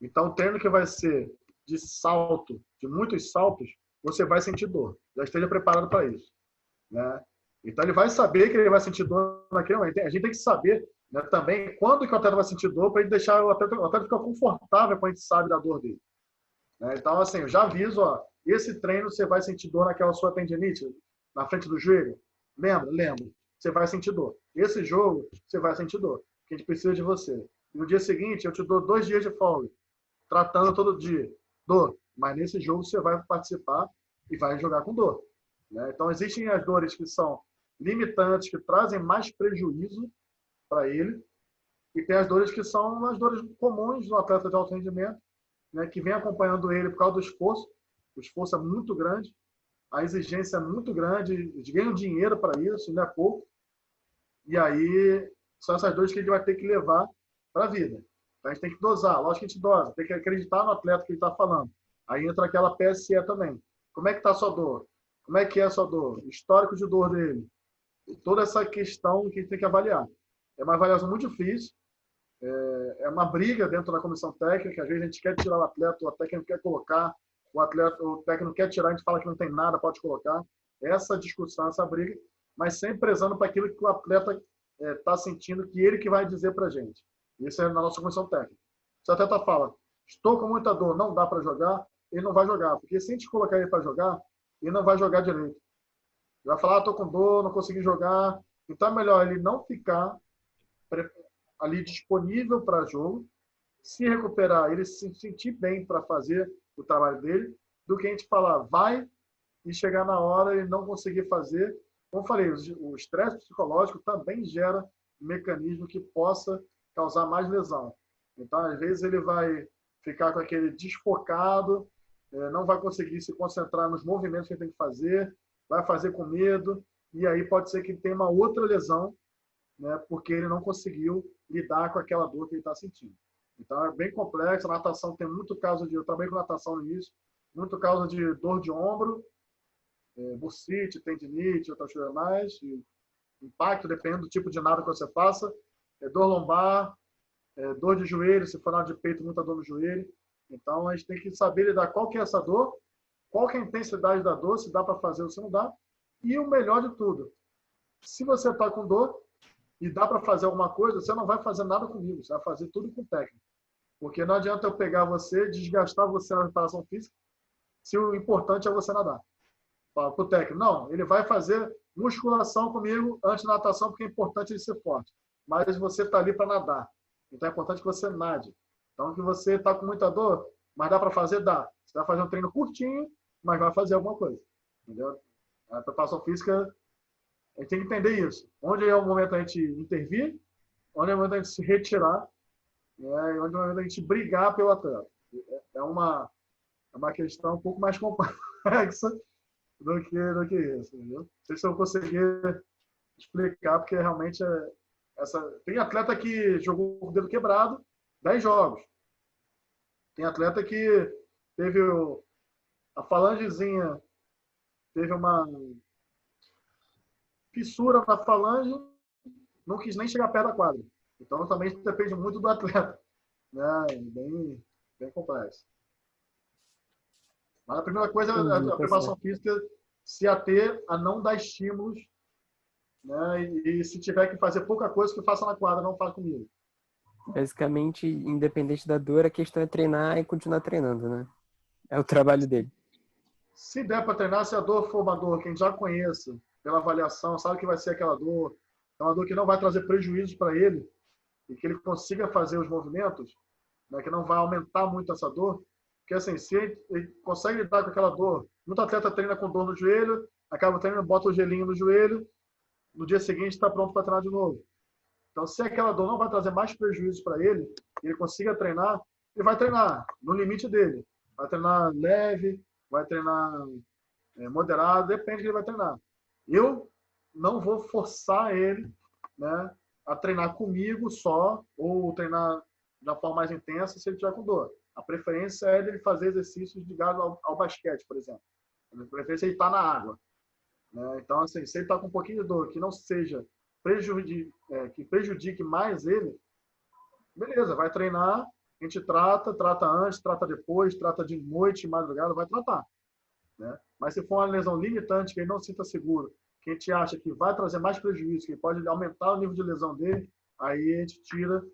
então o treino que vai ser de salto, de muitos saltos, você vai sentir dor. Já esteja preparado para isso. Né? Então, ele vai saber que ele vai sentir dor naquele momento. A gente tem que saber, né, também quando que o atleta vai sentir dor para ele deixar o atleta ficar confortável quando a gente sabe da dor dele. Né? Então, assim, eu já aviso, esse treino você vai sentir dor naquela sua tendinite, na frente do joelho. Lembra. Você vai sentir dor. Esse jogo, você vai sentir dor. Porque a gente precisa de você. E no dia seguinte, eu te dou 2 dias de folga, tratando todo dia. Dor. Mas nesse jogo você vai participar e vai jogar com dor. Né? Então, existem as dores que são limitantes, que trazem mais prejuízo para ele, e tem as dores que são as dores comuns do atleta de alto rendimento, né, que vem acompanhando ele por causa do esforço. O esforço é muito grande, a exigência é muito grande, eles ganham dinheiro para isso, não é pouco. E aí, são essas dores que ele vai ter que levar para a vida. Então, a gente tem que dosar. Lógico que a gente dosa. Tem que acreditar no atleta que ele está falando. Aí entra aquela PSE também. Como é que está a sua dor? Como é que é a sua dor? Histórico de dor dele. E toda essa questão que a gente tem que avaliar. É uma avaliação muito difícil. É uma briga dentro da comissão técnica. Às vezes a gente quer tirar o atleta, o técnico quer colocar, o técnico quer tirar, a gente fala que não tem nada, pode colocar. Essa discussão, essa briga, mas sempre prezando para aquilo que o atleta está sentindo, que ele que vai dizer para a gente. Isso é na nossa comissão técnica. Se o atleta fala, estou com muita dor, não dá para jogar, ele não vai jogar. Porque se a gente colocar ele para jogar, ele não vai jogar direito. Ele vai falar, estou com dor, não consegui jogar. Então é melhor ele não ficar ali disponível para jogo, se recuperar, ele se sentir bem para fazer o trabalho dele, do que a gente falar, vai e chegar na hora e não conseguir fazer. Como eu falei, o estresse psicológico também gera um mecanismo que possa causar mais lesão. Então, às vezes, ele vai ficar com aquele desfocado, não vai conseguir se concentrar nos movimentos que ele tem que fazer, vai fazer com medo, e aí pode ser que ele tenha uma outra lesão, né, porque ele não conseguiu lidar com aquela dor que ele está sentindo. Então, é bem complexo. A natação tem muito caso de... Eu trabalhei com natação no início, muito caso de dor de ombro, bursite, tendinite, outras coisas mais, impacto, dependendo do tipo de nada que você faça, dor lombar, dor de joelho, se for nada de peito, muita dor no joelho. Então, a gente tem que saber lidar qual que é essa dor, qual que é a intensidade da dor, se dá para fazer ou se não dá. E o melhor de tudo, se você está com dor e dá para fazer alguma coisa, você não vai fazer nada comigo, você vai fazer tudo com técnica. Porque não adianta eu pegar você, desgastar você na preparação física, se o importante é você nadar. Para o técnico, não, ele vai fazer musculação comigo antes da natação, porque é importante ele ser forte. Mas você está ali para nadar. Então é importante que você nade. Então, que você está com muita dor, mas dá para fazer? Dá. Você vai fazer um treino curtinho, mas vai fazer alguma coisa. Entendeu? A preparação física, a gente tem que entender isso. Onde é o momento da gente intervir, onde é o momento da gente se retirar, e onde é o momento da gente brigar pelo atleta. É uma questão um pouco mais complexa do que isso. Entendeu? Não sei se eu conseguir explicar, porque realmente tem atleta que jogou com o dedo quebrado 10 jogos. Tem atleta que teve a falangezinha, teve uma fissura na falange, não quis nem chegar perto da quadra. Então também depende muito do atleta. Né? Bem complexo. Mas a primeira coisa é a preparação física se ater a não dar estímulos, né? E se tiver que fazer pouca coisa, que faça na quadra, não faça comigo. Basicamente, independente da dor, a questão é treinar e continuar treinando, né? É o trabalho dele. Se der para treinar, se a dor for uma dor que a gente já conheça, pela avaliação, sabe que vai ser aquela dor, é uma dor que não vai trazer prejuízo para ele, e que ele consiga fazer os movimentos, né, que não vai aumentar muito essa dor, porque assim, se ele consegue lidar com aquela dor, muito atleta treina com dor no joelho, acaba treinando, bota o gelinho no joelho, no dia seguinte está pronto para treinar de novo. Então, se aquela dor não vai trazer mais prejuízo para ele, ele consiga treinar, ele vai treinar no limite dele. Vai treinar leve, vai treinar moderado, depende do que ele vai treinar. Eu não vou forçar ele, né, a treinar comigo só, ou treinar de uma forma mais intensa se ele estiver com dor. A preferência é ele fazer exercícios ligados ao basquete, por exemplo. A preferência é ele estar na água. Né? Então, assim, se ele está com um pouquinho de dor que não seja que prejudique mais ele, beleza, vai treinar, a gente trata antes, trata depois, trata de noite, madrugada, vai tratar. Né? Mas se for uma lesão limitante, que ele não se sinta seguro, que a gente acha que vai trazer mais prejuízo, que pode aumentar o nível de lesão dele, aí a gente tira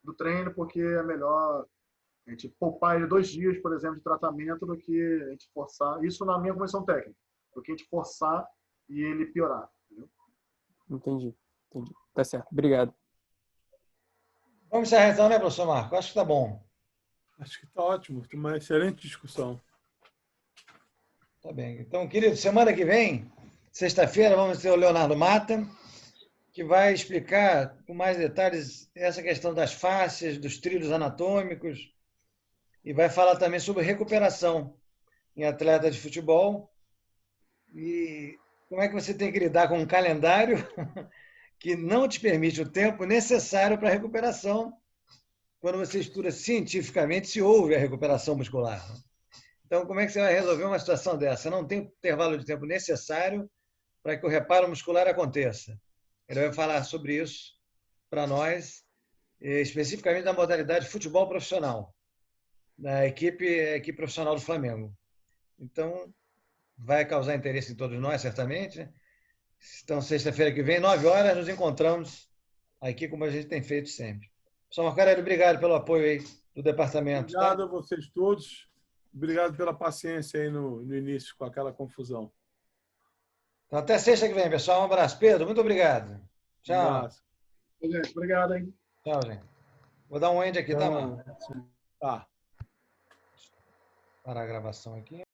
do treino, porque é melhor a gente poupar ele 2 dias, por exemplo, de tratamento, do que a gente forçar, isso na minha comissão técnica, do que a gente forçar e ele piorar. Entendeu? Entendi. Tá certo. Obrigado. Vamos encerrar então, né, professor Marco? Acho que tá bom. Acho que tá ótimo. Foi uma excelente discussão. Tá bem. Então, querido, semana que vem, sexta-feira, vamos ter o Leonardo Mata, que vai explicar com mais detalhes essa questão das fáscias, dos trilhos anatômicos, e vai falar também sobre recuperação em atleta de futebol e como é que você tem que lidar com um calendário que não te permite o tempo necessário para a recuperação quando você estuda cientificamente se houve a recuperação muscular. Então, como é que você vai resolver uma situação dessa? Você não tem o intervalo de tempo necessário para que o reparo muscular aconteça. Ele vai falar sobre isso para nós, especificamente da modalidade de futebol profissional, da equipe profissional do Flamengo. Então, vai causar interesse em todos nós, certamente. Então, sexta-feira que vem, 9 horas, nos encontramos aqui, como a gente tem feito sempre. Professor Marcarelli, obrigado pelo apoio aí do departamento. Obrigado a vocês todos. Obrigado pela paciência aí no início, com aquela confusão. Então, até sexta que vem, pessoal. Um abraço. Pedro, muito obrigado. Tchau. Um abraço. Gente, obrigado, hein? Tchau, gente. Vou dar um end aqui, tá, mano? Tá. Parar a gravação aqui.